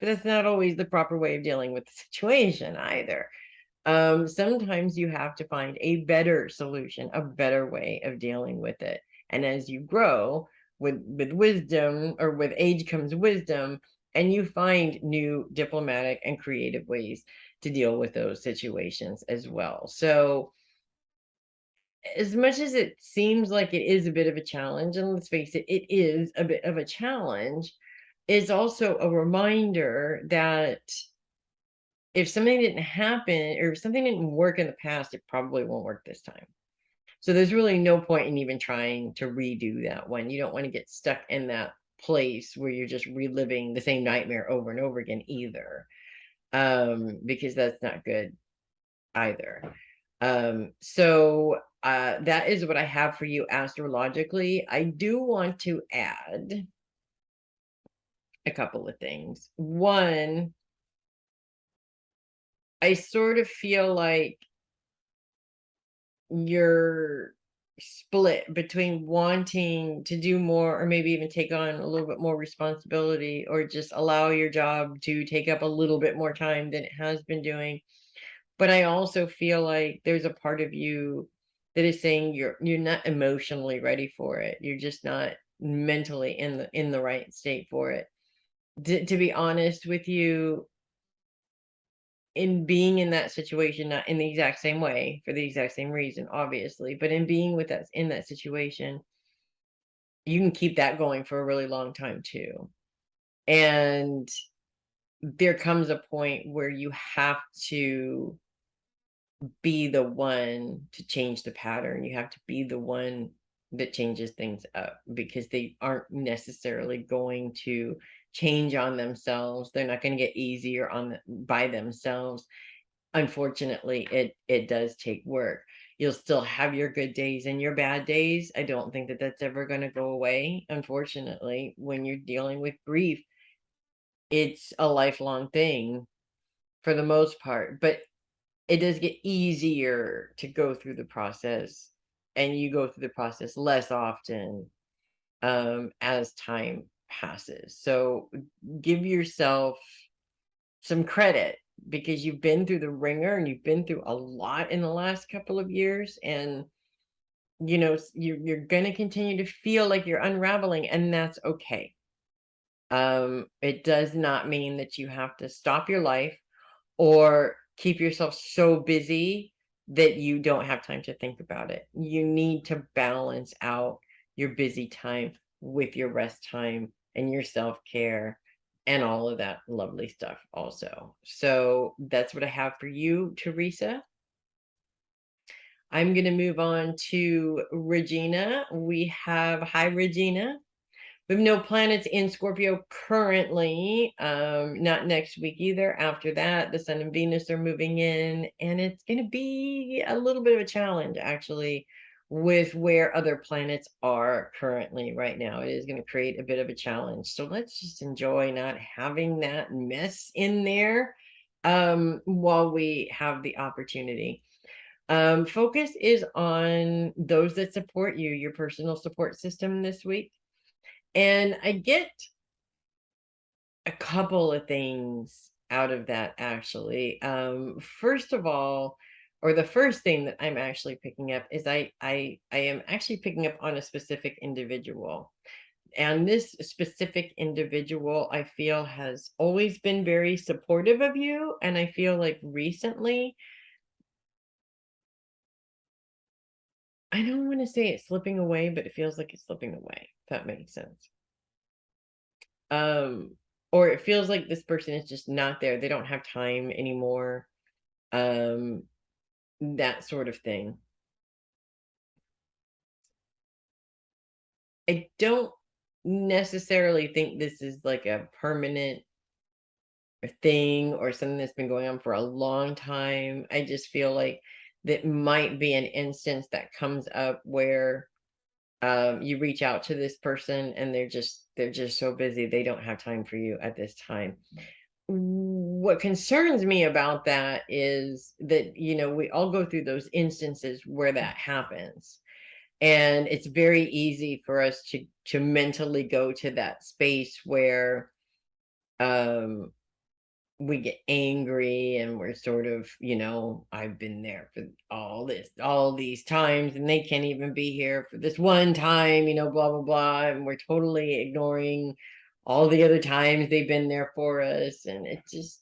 that's not always the proper way of dealing with the situation either. Sometimes you have to find a better solution, a better way of dealing with it. And as you grow with wisdom, or with age comes wisdom, and you find new diplomatic and creative ways to deal with those situations as well. So as much as it seems like it is a bit of a challenge, and let's face it, it is a bit of a challenge, it's also a reminder that if something didn't happen, or if something didn't work in the past, it probably won't work this time. So there's really no point in even trying to redo that one. You don't want to get stuck in that place where you're just reliving the same nightmare over and over again either, because that's not good either. So that is what I have for you astrologically. I do want to add a couple of things. One, I sort of feel like you're split between wanting to do more, or maybe even take on a little bit more responsibility, or just allow your job to take up a little bit more time than it has been doing. But I also feel like there's a part of you that is saying you're not emotionally ready for it. You're just not mentally in the right state for it. To be honest with you, in being in that situation, not in the exact same way for the exact same reason, obviously, but in being with us in that situation, you can keep that going for a really long time too. And there comes a point where you have to be the one to change the pattern. You have to be the one that changes things up, because they aren't necessarily going to change on themselves. They're not going to get easier by themselves. Unfortunately, it does take work. You'll still have your good days and your bad days. I don't think that that's ever going to go away. Unfortunately, when you're dealing with grief, it's a lifelong thing for the most part, but it does get easier to go through the process, and you go through the process less often as time passes. So give yourself some credit, because you've been through the ringer and you've been through a lot in the last couple of years, and you're going to continue to feel like you're unraveling, and that's okay. It does not mean that you have to stop your life or keep yourself so busy that you don't have time to think about it. You need to balance out your busy time with your rest time and your self-care and all of that lovely stuff also. So that's what I have for you, Teresa. I'm going to move on to Regina. We have, hi, Regina. We have no planets in Scorpio currently, not next week either. After that, the Sun and Venus are moving in, and it's going to be a little bit of a challenge, actually, with where other planets are currently right now. It is going to create a bit of a challenge. So let's just enjoy not having that mess in there while we have the opportunity. Focus is on those that support you, your personal support system this week. And I get a couple of things out of that, actually. First of all, or the first thing that I'm actually picking up is I am actually picking up on a specific individual. And this specific individual, I feel, has always been very supportive of you. And I feel like recently, I don't want to say it's slipping away, but it feels like it's slipping away, if that makes sense. Or it feels like this person is just not there. They don't have time anymore. That sort of thing. I don't necessarily think this is like a permanent thing or something that's been going on for a long time. I just feel like that might be an instance that comes up where you reach out to this person and they're just so busy, they don't have time for you at this time. What concerns me about that is that, we all go through those instances where that happens, and it's very easy for us to mentally go to that space where we get angry, and we're sort of, I've been there for all these times, and they can't even be here for this one time, blah blah blah, and we're totally ignoring all the other times they've been there for us. And it just,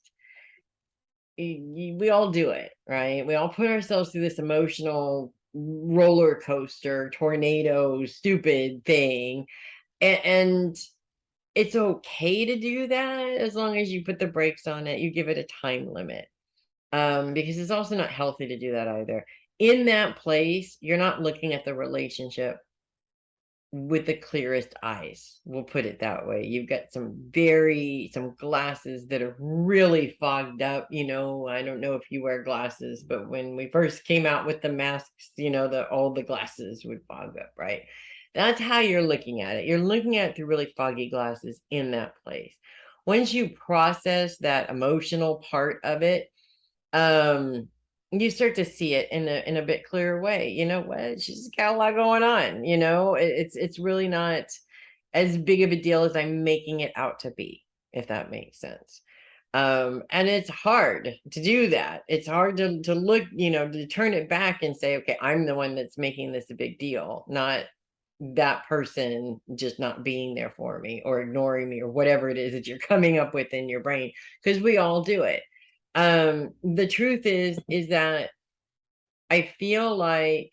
we all do it, right? We all put ourselves through this emotional roller coaster, tornado, stupid thing, and it's okay to do that as long as you put the brakes on it. You give it a time limit, because it's also not healthy to do that either. In that place, you're not looking at the relationship. with the clearest eyes. We'll put it that way. You've got some glasses that are really fogged up. I don't know if you wear glasses, but when we first came out with the masks, all the glasses would fog up, right? That's how you're looking at it. You're looking at it through really foggy glasses in that place. Once you process that emotional part of it, you start to see it in a bit clearer way. You know what? She's got a lot going on. It's really not as big of a deal as I'm making it out to be, if that makes sense. And it's hard to do that. It's hard to look, to turn it back and say, okay, I'm the one that's making this a big deal, not that person just not being there for me or ignoring me or whatever it is that you're coming up with in your brain, because we all do it. The truth is that I feel like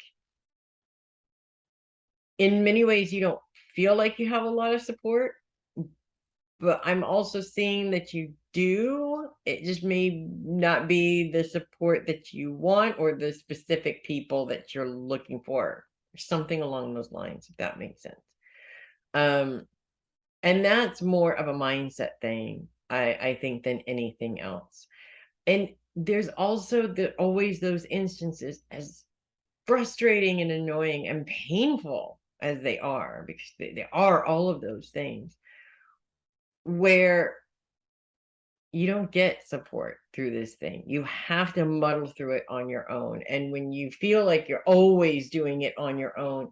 in many ways you don't feel like you have a lot of support, but I'm also seeing that you do. It just may not be the support that you want or the specific people that you're looking for, or something along those lines, if that makes sense. And that's more of a mindset thing, I think, than anything else. And there's also always those instances, as frustrating and annoying and painful as they are, because they are all of those things, where you don't get support through this thing. You have to muddle through it on your own. And when you feel like you're always doing it on your own,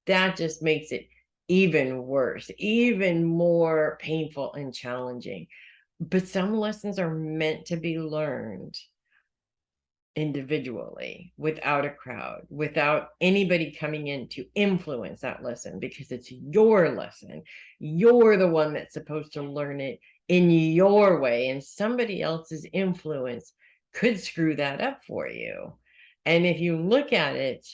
that just makes it even worse, even more painful and challenging. But some lessons are meant to be learned individually, without a crowd, without anybody coming in to influence that lesson, because it's your lesson. You're the one that's supposed to learn it in your way, and somebody else's influence could screw that up for you. And if you look at it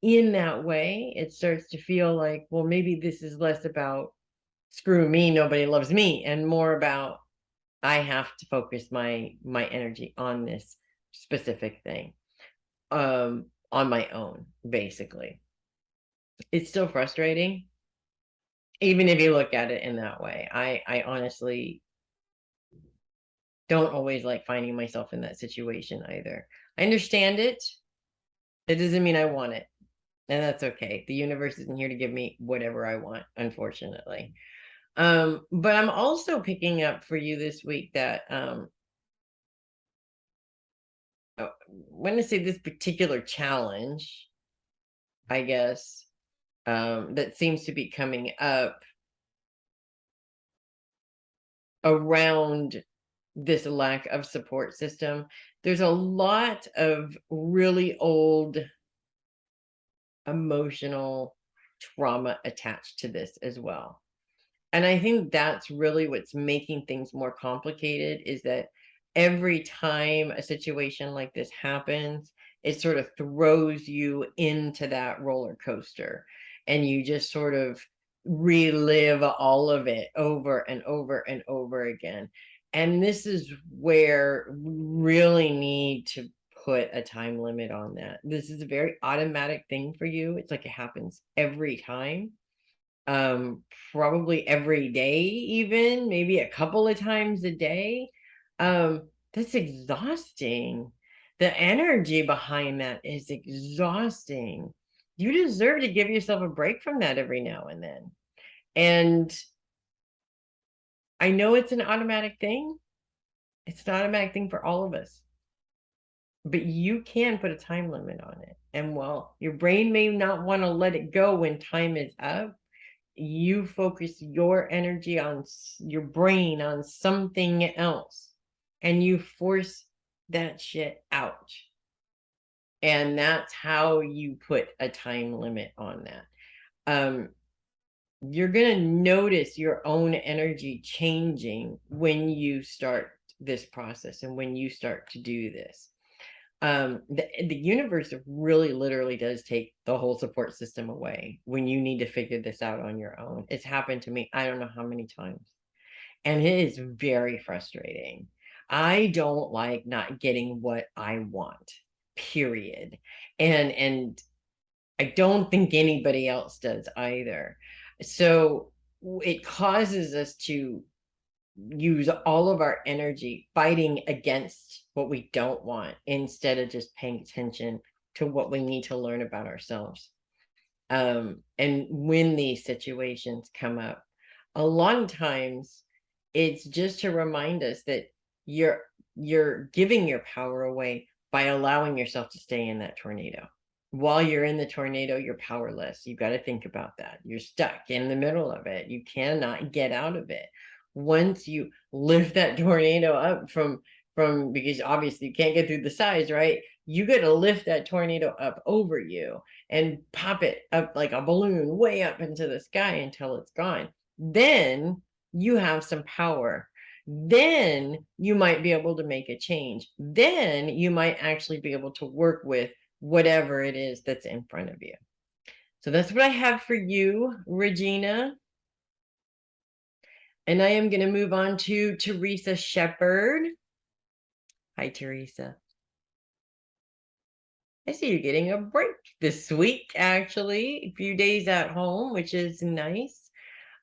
in that way, it starts to feel like, well, maybe this is less about screw me, nobody loves me, and more about I have to focus my energy on this specific thing, on my own. Basically, it's still frustrating, even if you look at it in that way. I honestly don't always like finding myself in that situation either. I understand it. It doesn't mean I want it, and that's okay. The universe isn't here to give me whatever I want, unfortunately. But I'm also picking up for you this week that when I say this particular challenge, I guess, that seems to be coming up around this lack of support system, there's a lot of really old emotional trauma attached to this as well. And I think that's really what's making things more complicated, is that every time a situation like this happens, it sort of throws you into that roller coaster, and you just sort of relive all of it over and over and over again. And this is where we really need to put a time limit on that. This is a very automatic thing for you. It's like it happens every time, probably every day, even maybe a couple of times a day. That's exhausting. The energy behind that is exhausting. You deserve to give yourself a break from that every now and then. And I know it's an automatic thing. It's an automatic thing for all of us, but you can put a time limit on it. And while your brain may not want to let it go when time is up, you focus your energy on your brain on something else, and you force that shit out. And that's how you put a time limit on that. You're going to notice your own energy changing when you start this process and when you start to do this. The universe really literally does take the whole support system away when you need to figure this out on your own. It's happened to me I don't know how many times, and it is very frustrating. I don't like not getting what I want, period. And I don't think anybody else does either. So it causes us to use all of our energy fighting against what we don't want instead of just paying attention to what we need to learn about ourselves. And when these situations come up, a lot of times it's just to remind us that you're you're giving your power away by allowing yourself to stay in that tornado. While you're in the tornado, you're powerless. You've got to think about that. You're stuck in the middle of it. You cannot get out of it. Once you lift that tornado up from because obviously you can't get through the sides, right? You got to lift that tornado up over you and pop it up like a balloon way up into the sky until it's gone. Then you have some power. Then you might be able to make a change. Then you might actually be able to work with whatever it is that's in front of you. So that's what I have for you, Regina. And I am going to move on to Teresa Shepherd. Hi, Teresa. I see you're getting a break this week, actually. A few days at home, which is nice.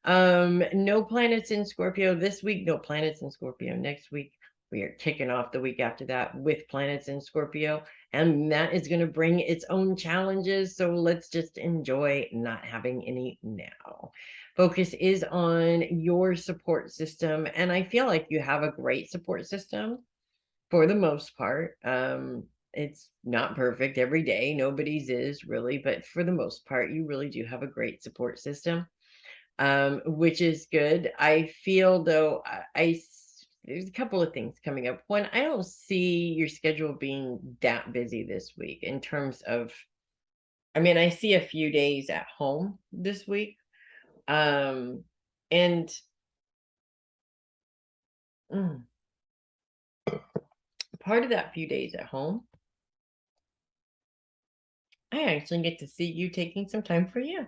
No planets in Scorpio this week, no planets in Scorpio next week. We are kicking off the week after that with planets in Scorpio, and that is going to bring its own challenges. So let's just enjoy not having any now. Focus is on your support system, and I feel like you have a great support system for the most part. It's not perfect every day, nobody's is really, but for the most part, you really do have a great support system, which is good. I feel though, there's a couple of things coming up. One, I don't see your schedule being that busy this week in terms of, I mean, I see a few days at home this week. And part of that few days at home, I actually get to see you taking some time for you.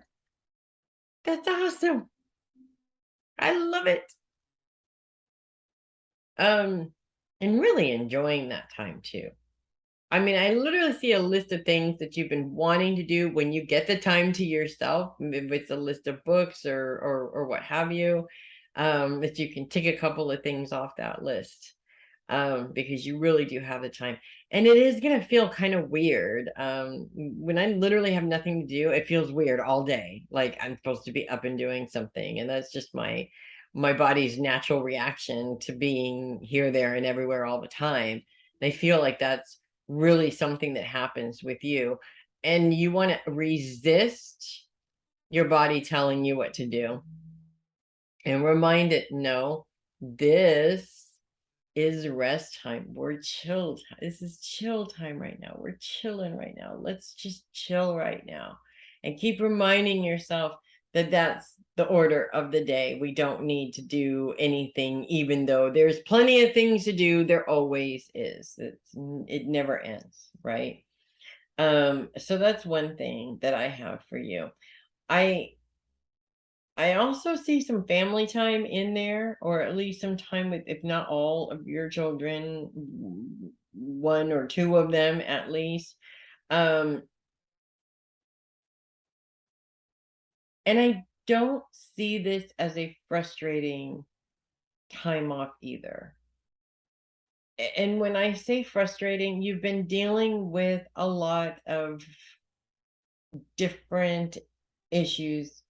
That's awesome. I love it. And really enjoying that time too. I mean, I literally see a list of things that you've been wanting to do when you get the time to yourself, if it's a list of books or what have you, that you can tick a couple of things off that list, because you really do have the time. And it is going to feel kind of weird. When I literally have nothing to do, it feels weird all day. Like I'm supposed to be up and doing something. And that's just my body's natural reaction to being here, there, and everywhere all the time. I feel like that's really something that happens with you. And you want to resist your body telling you what to do and remind it, no, this is rest time. We're chilled. This is chill time right now. We're chilling right now. Let's just chill right now. And keep reminding yourself that that's the order of the day. We don't need to do anything, even though there's plenty of things to do. There always is. It never ends, right? So that's one thing that I have for you. I also see some family time in there, or at least some time with, if not all of your children, one or two of them at least. Um, and I don't see this as a frustrating time off either. And when I say frustrating, you've been dealing with a lot of different issues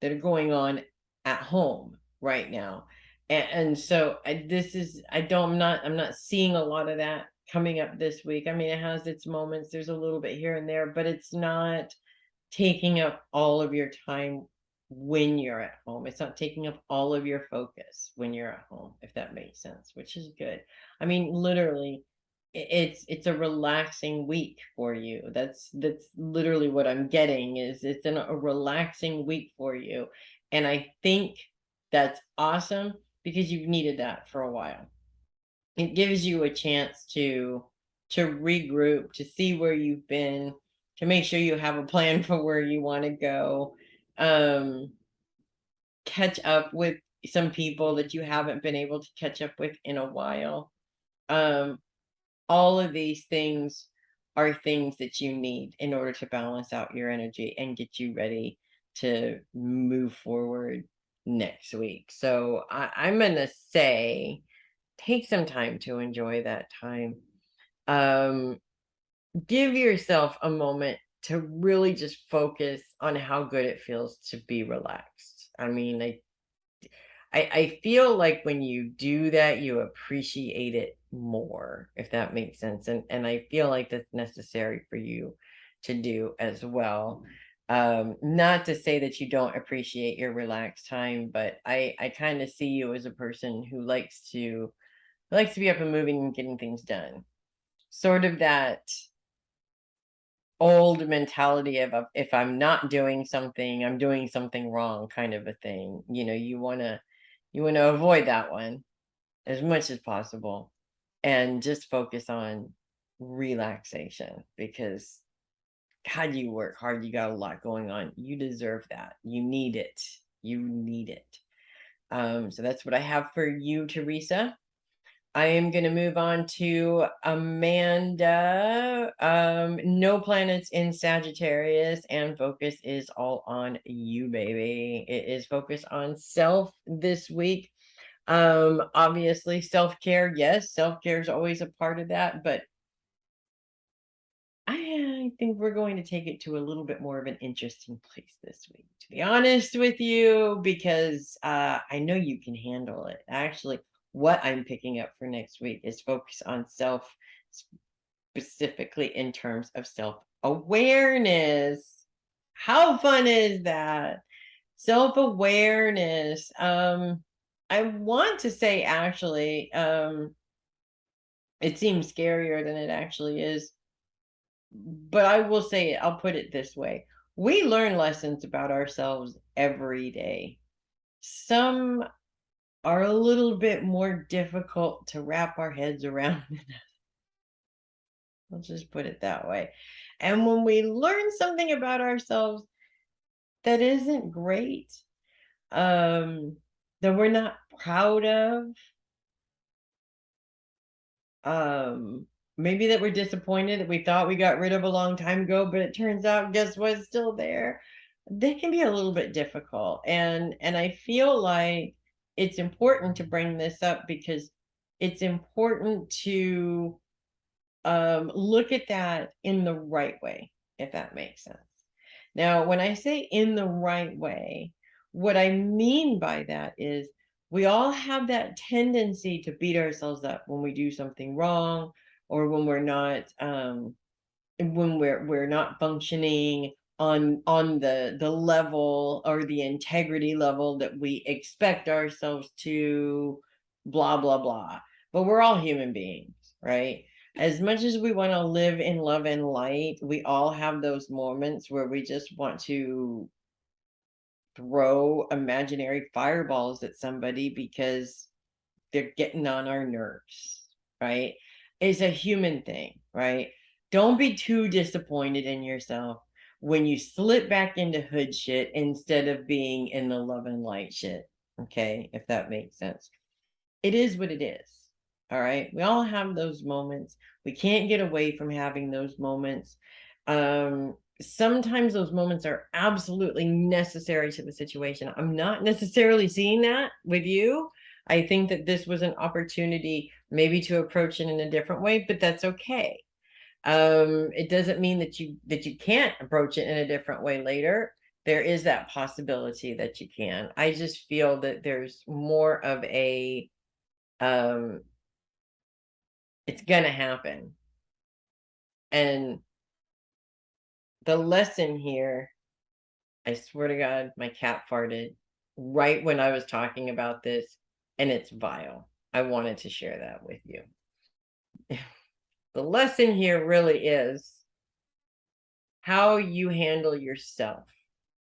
that are going on at home right now. And so this is, I'm not seeing a lot of that coming up this week. I mean, it has its moments, there's a little bit here and there, but it's not taking up all of your time when you're at home. It's not taking up all of your focus when you're at home, if that makes sense, which is good. I mean, literally, it's a relaxing week for you. That's literally what I'm getting, is it's a relaxing week for you. And I think that's awesome, because you've needed that for a while. It gives you a chance to regroup, to see where you've been, to make sure you have a plan for where you want to go, catch up with some people that you haven't been able to catch up with in a while. All of these things are things that you need in order to balance out your energy and get you ready to move forward next week. So I'm going to say, take some time to enjoy that time. Give yourself a moment to really just focus on how good it feels to be relaxed. I mean, I feel like when you do that, you appreciate it more, if that makes sense. And I feel like that's necessary for you to do as well. Not to say that you don't appreciate your relaxed time, but I kind of see you as a person who likes to be up and moving and getting things done. Sort of that old mentality of if I'm not doing something, I'm doing something wrong kind of a thing. You know, you want to avoid that one as much as possible and just focus on relaxation, because God, you work hard, you got a lot going on, you deserve that, you need it, so that's what I have for you, Teresa. I am going to move on to Amanda. No planets in Sagittarius, and focus is all on you, baby. It is focused on self this week. Obviously self-care, yes, self-care is always a part of that, but I think we're going to take it to a little bit more of an interesting place this week, to be honest with you, because I know you can handle it. Actually, what I'm picking up for next week is focus on self, specifically in terms of self-awareness. How fun is that? Self-awareness. I want to say, actually, it seems scarier than it actually is, but I will say it, I'll put it this way. We learn lessons about ourselves every day. Some are a little bit more difficult to wrap our heads around. I'll just put it that way. And when we learn something about ourselves that isn't great, that we're not proud of, maybe that we're disappointed that we thought we got rid of a long time ago, but it turns out, guess what's still there, they can be a little bit difficult. And I feel like it's important to bring this up because it's important to look at that in the right way, if that makes sense. Now, when I say in the right way, what I mean by that is we all have that tendency to beat ourselves up when we do something wrong, or when we're not functioning on the level or the integrity level that we expect ourselves to, blah blah blah. But we're all human beings, right? As much as we want to live in love and light, we all have those moments where we just want to throw imaginary fireballs at somebody because they're getting on our nerves, right? It's a human thing, right? Don't be too disappointed in yourself when you slip back into hood shit instead of being in the love and light shit, okay? If that makes sense. It is what it is. All right. We all have those moments. We can't get away from having those moments. Sometimes those moments are absolutely necessary to the situation. I'm not necessarily seeing that with you. I think that this was an opportunity maybe to approach it in a different way, but that's okay. It doesn't mean that you can't approach it in a different way later. There is that possibility that you can. I just feel that there's more of a it's gonna happen. And the lesson here, I swear to God, my cat farted right when I was talking about this, and it's vile. I wanted to share that with you. The lesson here really is how you handle yourself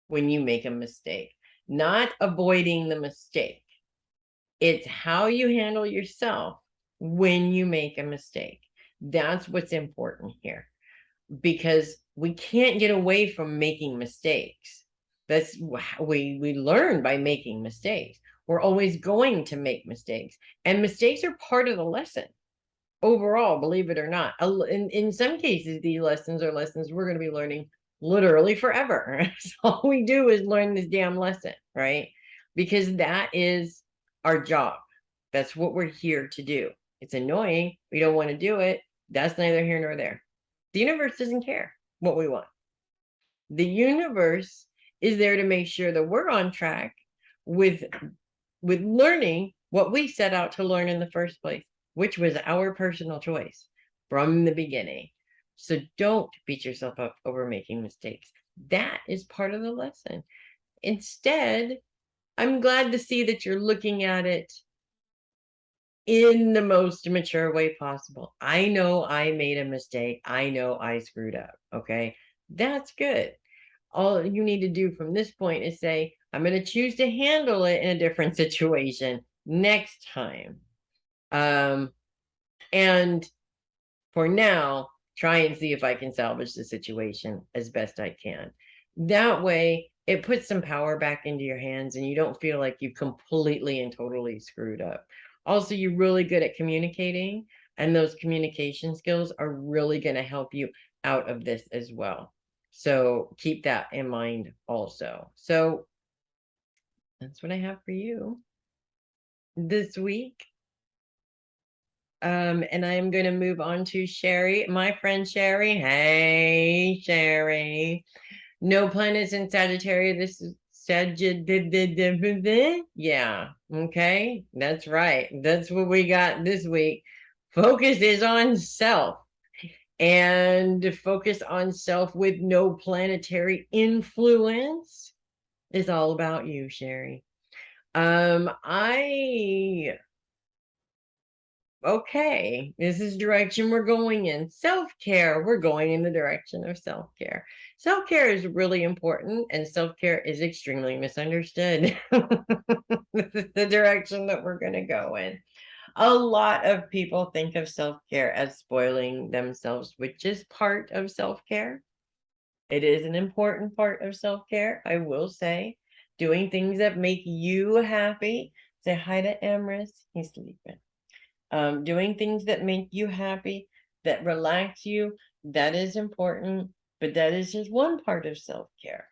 when you make a mistake, not avoiding the mistake. It's how you handle yourself when you make a mistake. That's what's important here, because we can't get away from making mistakes. That's we learn by making mistakes. We're always going to make mistakes, and mistakes are part of the lesson overall, believe it or not. In some cases, these lessons are lessons we're going to be learning literally forever. So all we do is learn this damn lesson, right? Because that is our job. That's what we're here to do. It's annoying. We don't want to do it. That's neither here nor there. The universe doesn't care what we want. The universe is there to make sure that we're on track with learning what we set out to learn in the first place, which was our personal choice from the beginning. So don't beat yourself up over making mistakes. That is part of the lesson. Instead, I'm glad to see that you're looking at it in the most mature way possible. I know I made a mistake. I know I screwed up. Okay. That's good. All you need to do from this point is say, I'm going to choose to handle it in a different situation next time. And for now, try and see if I can salvage the situation as best I can. That way, it puts some power back into your hands and you don't feel like you completely and totally screwed up. Also, you're really good at communicating, and those communication skills are really going to help you out of this as well. So keep that in mind also. So that's what I have for you this week. And I am going to move on to Sheri, my friend Sheri. Hey, Sheri. No planets in Sagittarius. This is Sagittarius. Yeah. Okay. That's right. That's what we got this week. Focus is on self, and focus on self with no planetary influence is all about you, Sheri. Okay, this is direction we're going in. Self-care, we're going in the direction of self-care. Self-care is really important, and self-care is extremely misunderstood. This is the direction that we're going to go in. A lot of people think of self-care as spoiling themselves, which is part of self-care. It is an important part of self-care, I will say. Doing things that make you happy. Say hi to Emrys. He's sleeping. Doing things that make you happy, that relax you, that is important, but that is just one part of self-care.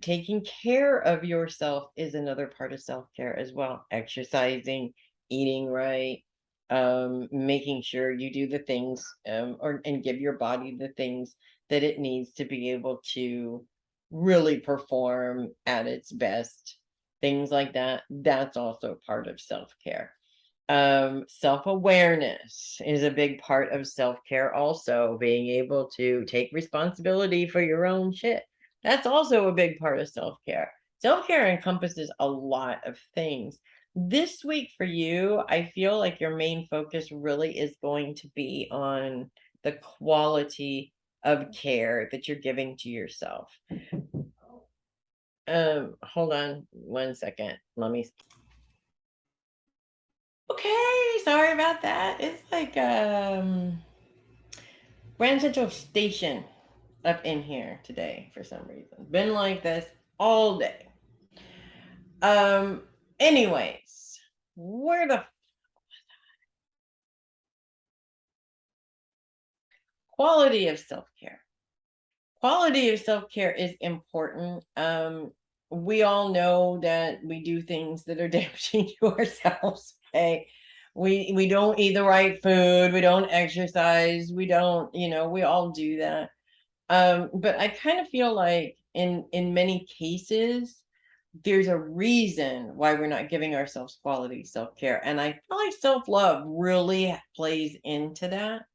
Taking care of yourself is another part of self-care as well. Exercising, eating right, making sure you do the things and give your body the things that it needs to be able to really perform at its best. Things like that. That's also part of self-care. Self-awareness is a big part of self-care also, being able to take responsibility for your own shit. That's also a big part of self-care. Self-care encompasses a lot of things. This week for you, I feel like your main focus really is going to be on the quality of care that you're giving to yourself. Hold on 1 second. Let me. Okay, sorry about that. It's like Grand Central Station up in here today for some reason. Been like this all day. Anyways, where the quality of self-care. Quality of self-care is important. We all know that we do things that are damaging to ourselves. Okay. We don't eat the right food, we don't exercise, we don't, we all do that. But I kind of feel like in many cases, there's a reason why we're not giving ourselves quality self-care. And I feel like self-love really plays into that.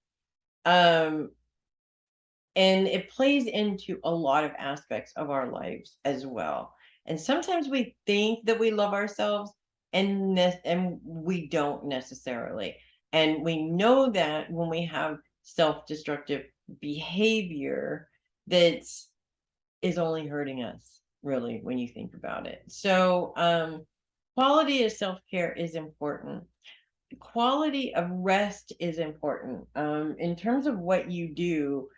And it plays into a lot of aspects of our lives as well. And sometimes we think that we love ourselves and we don't necessarily. And we know that when we have self-destructive behavior that is only hurting us, really, when you think about it. So quality of self-care is important. Quality of rest is important in terms of what you do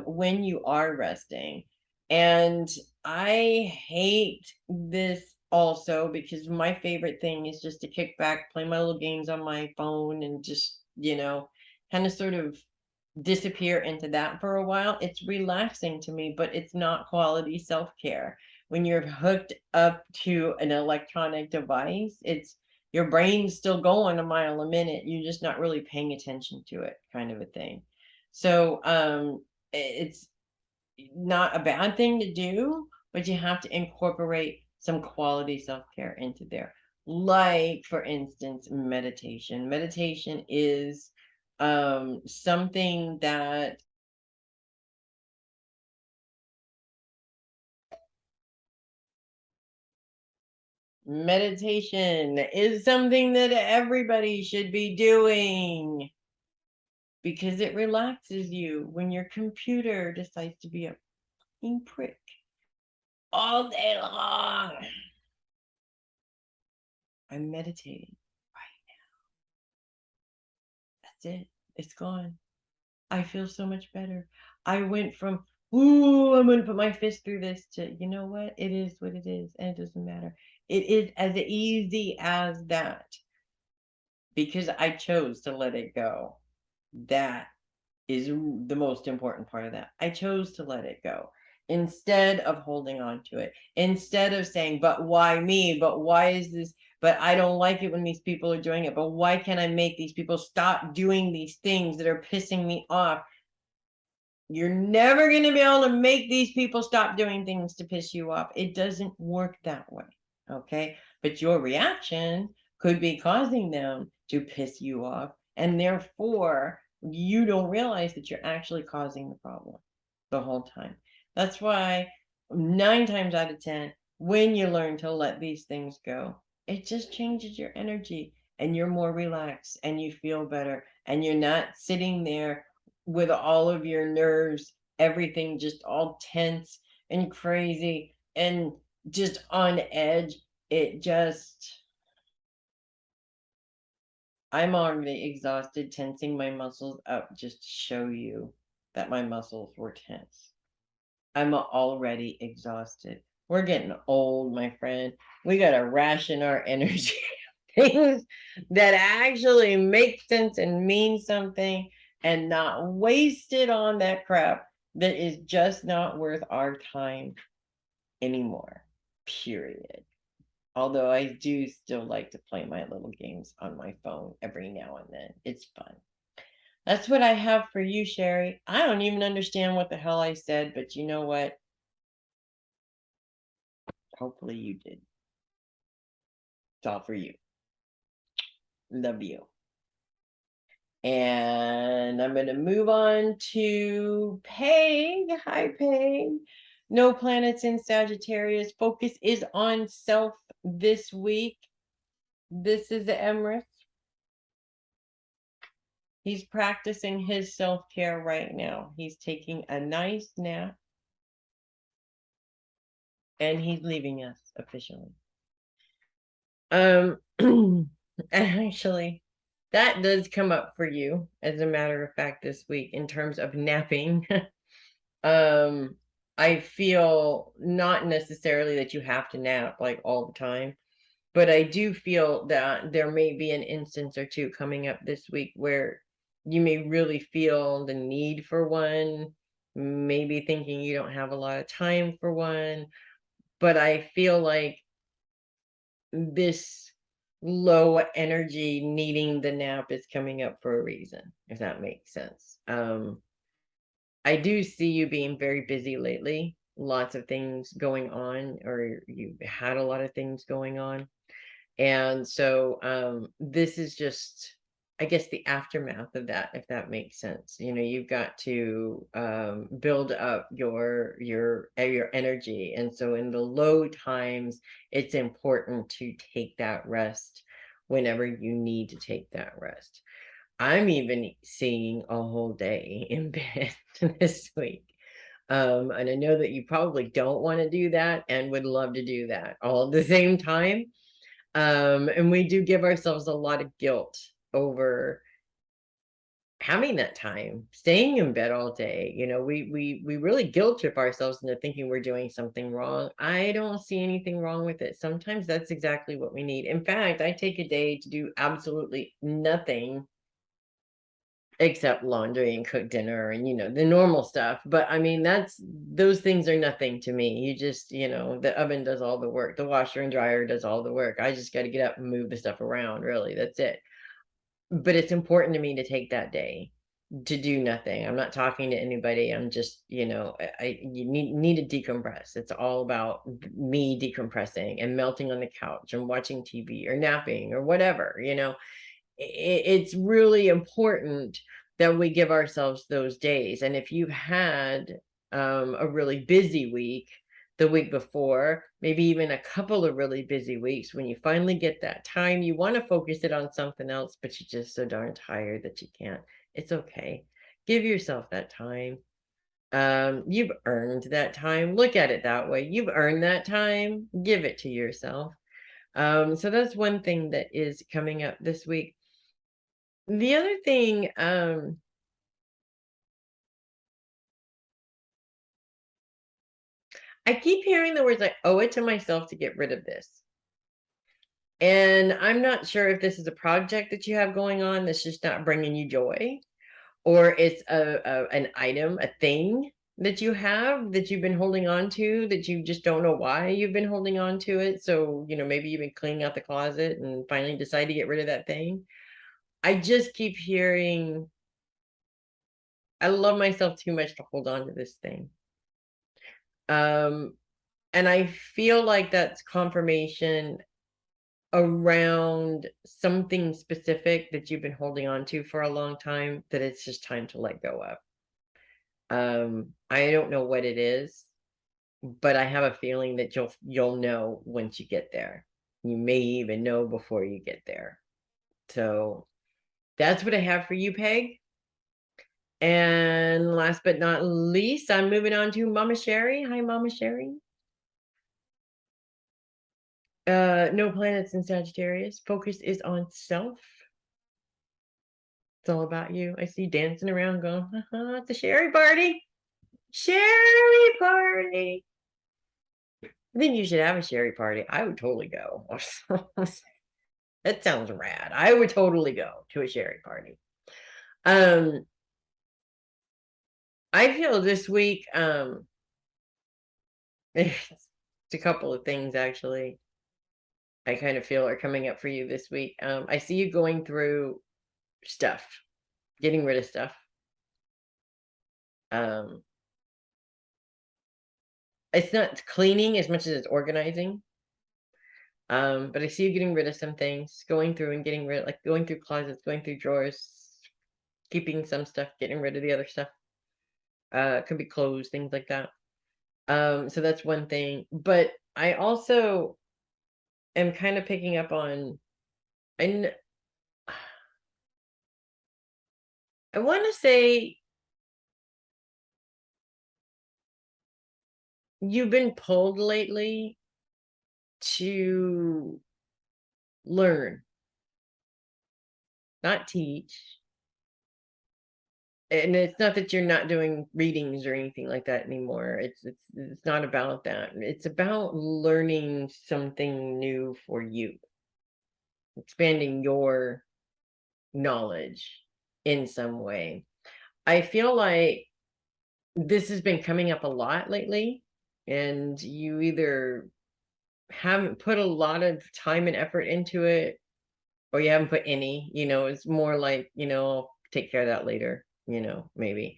when you are resting. And I hate this also because my favorite thing is just to kick back, play my little games on my phone, and just, kind of sort of disappear into that for a while. It's relaxing to me, but it's not quality self-care. When you're hooked up to an electronic device, it's your brain's still going a mile a minute. You're just not really paying attention to it, kind of a thing. So it's not a bad thing to do, but you have to incorporate some quality self-care into there. Like, for instance, meditation. Meditation is something that everybody should be doing because it relaxes you when your computer decides to be a fucking prick all day long. I'm meditating right now. That's it. It's gone. I feel so much better. I went from, ooh, I'm going to put my fist through this to, you know what? It is what it is, and it doesn't matter. It is as easy as that because I chose to let it go. That is the most important part of that. I chose to let it go instead of holding on to it, instead of saying, but why me? But why is this? But I don't like it when these people are doing it. But why can't I make these people stop doing these things that are pissing me off? You're never going to be able to make these people stop doing things to piss you off. It doesn't work that way. Okay. But your reaction could be causing them to piss you off. And therefore, you don't realize that you're actually causing the problem the whole time. That's why 9 times out of 10, when you learn to let these things go, it just changes your energy and you're more relaxed and you feel better and you're not sitting there with all of your nerves, everything just all tense and crazy and just on edge. It just, I'm already exhausted, tensing my muscles up just to show you that my muscles were tense. I'm already exhausted. We're getting old, my friend. We got to ration our energy. Things that actually make sense and mean something and not waste it on that crap that is just not worth our time anymore. Period. Although I do still like to play my little games on my phone every now and then. It's fun. That's what I have for you, Sheri. I don't even understand what the hell I said, but you know what? Hopefully you did. It's all for you. Love you. And I'm going to move on to Peg. Hi, Peg. No planets in Sagittarius. Focus is on self this week. This is the Emrys. He's practicing his self-care right now. He's taking a nice nap. And he's leaving us officially. Actually, that does come up for you, as a matter of fact, this week in terms of napping. I feel not necessarily that you have to nap like all the time, but I do feel that there may be an instance or two coming up this week where you may really feel the need for one, maybe thinking you don't have a lot of time for one, but I feel like this low energy needing the nap is coming up for a reason, if that makes sense. I do see you being very busy lately, lots of things going on, or you had a lot of things going on. And so this is just, I guess, the aftermath of that, if that makes sense. You know, you've got to build up your energy. And so in the low times, it's important to take that rest whenever you need to take that rest. I'm even seeing a whole day in bed this week. And I know that you probably don't want to do that and would love to do that all at the same time. And we do give ourselves a lot of guilt over having that time, staying in bed all day. You know, we really guilt trip ourselves into thinking we're doing something wrong. I don't see anything wrong with it. Sometimes that's exactly what we need. In fact, I take a day to do absolutely nothing except laundry and cook dinner and, the normal stuff. But I mean, those things are nothing to me. You just, the oven does all the work. The washer and dryer does all the work. I just got to get up and move the stuff around, really. That's it. But it's important to me to take that day to do nothing. I'm not talking to anybody. I'm just, you need to decompress. It's all about me decompressing and melting on the couch and watching TV or napping or whatever. It's really important that we give ourselves those days. And if you've had a really busy week the week before, maybe even a couple of really busy weeks, when you finally get that time, you want to focus it on something else, but you're just so darn tired that you can't. It's okay. Give yourself that time. You've earned that time. Look at it that way. You've earned that time. Give it to yourself. So that's one thing that is coming up this week. The other thing, I keep hearing the words, I owe it to myself to get rid of this. And I'm not sure if this is a project that you have going on that's just not bringing you joy, or it's an item, a thing that you have that you've been holding on to that you just don't know why you've been holding on to it. So, maybe you've been cleaning out the closet and finally decide to get rid of that thing. I just keep hearing, I love myself too much to hold on to this thing. And I feel like that's confirmation around something specific that you've been holding on to for a long time, that it's just time to let go of. I don't know what it is, but I have a feeling that you'll know once you get there. You may even know before you get there. So that's what I have for you, Peg. And last but not least, I'm moving on to Mama Sheri. Hi, Mama Sheri. No planets in Sagittarius. Focus is on self. It's all about you. I see dancing around going, it's a Sheri party. Sheri party. I think you should have a Sheri party. I would totally go. That sounds rad. I would totally go to a Sheri party. I feel this week, it's a couple of things actually I kind of feel are coming up for you this week. I see you going through stuff, getting rid of stuff. It's not cleaning as much as it's organizing. But I see you getting rid of some things, going through and getting rid, like going through closets, going through drawers, keeping some stuff, getting rid of the other stuff. Could be clothes, things like that. So that's one thing. But I also am kind of picking up on, and I want to say you've been pulled lately to learn, not teach. And it's not that you're not doing readings or anything like that anymore. It's not about that. It's about learning something new for you, expanding your knowledge in some way. I feel like this has been coming up a lot lately, and you either haven't put a lot of time and effort into it, or you haven't put any. It's more like, take care of that later, maybe.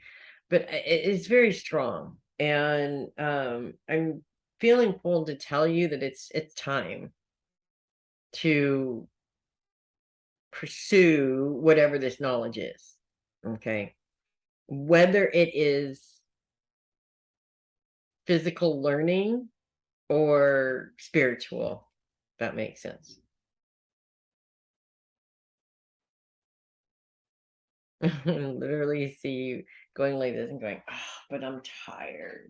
But it's very strong, and I'm feeling pulled to tell you that it's time to pursue whatever this knowledge is. Okay, whether it is physical learning or spiritual, if that makes sense. Literally see you going like this and going, but I'm tired.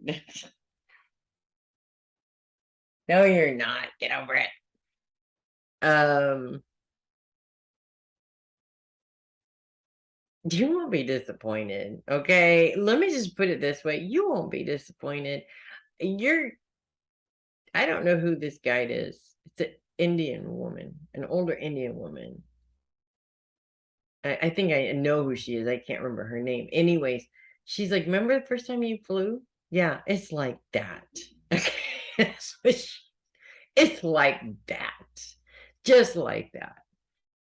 No, you're not. Get over it. You won't be disappointed. Okay, let me just put it this way: you won't be disappointed. I don't know who this guide is. It's an Indian woman, an older Indian woman. I think I know who she is. I can't remember her name. Anyways, she's like, remember the first time you flew? Yeah, it's like that. Okay. It's like that. Just like that.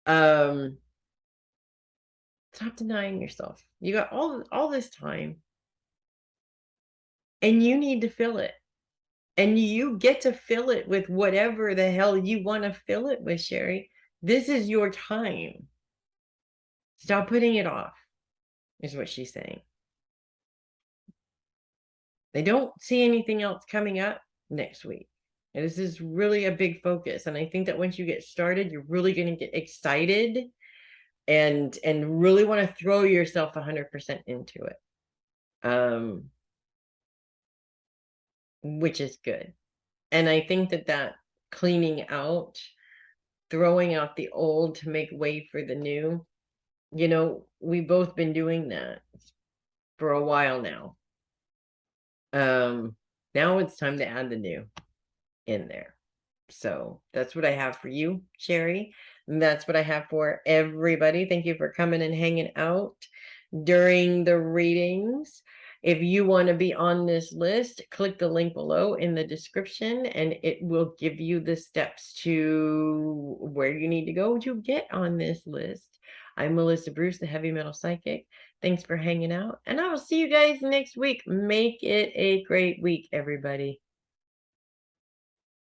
Um, Stop denying yourself. You got all this time and you need to fill it. And you get to fill it with whatever the hell you want to fill it with, Sheri. This is your time. Stop putting it off, is what she's saying. They don't see anything else coming up next week. And this is really a big focus. And I think that once you get started, you're really going to get excited and really want to throw yourself 100% into it. Which is good. And I think that cleaning out, throwing out the old to make way for the new, we've both been doing that for a while now. Now it's time to add the new in there. So that's what I have for you, Sheri. And that's what I have for everybody. Thank you for coming and hanging out during the readings. If you want to be on this list, click the link below in the description and it will give you the steps to where you need to go to get on this list. I'm Melissa Bruce, the Heavy Metal Psychic. Thanks for hanging out, and I will see you guys next week. Make it a great week, everybody.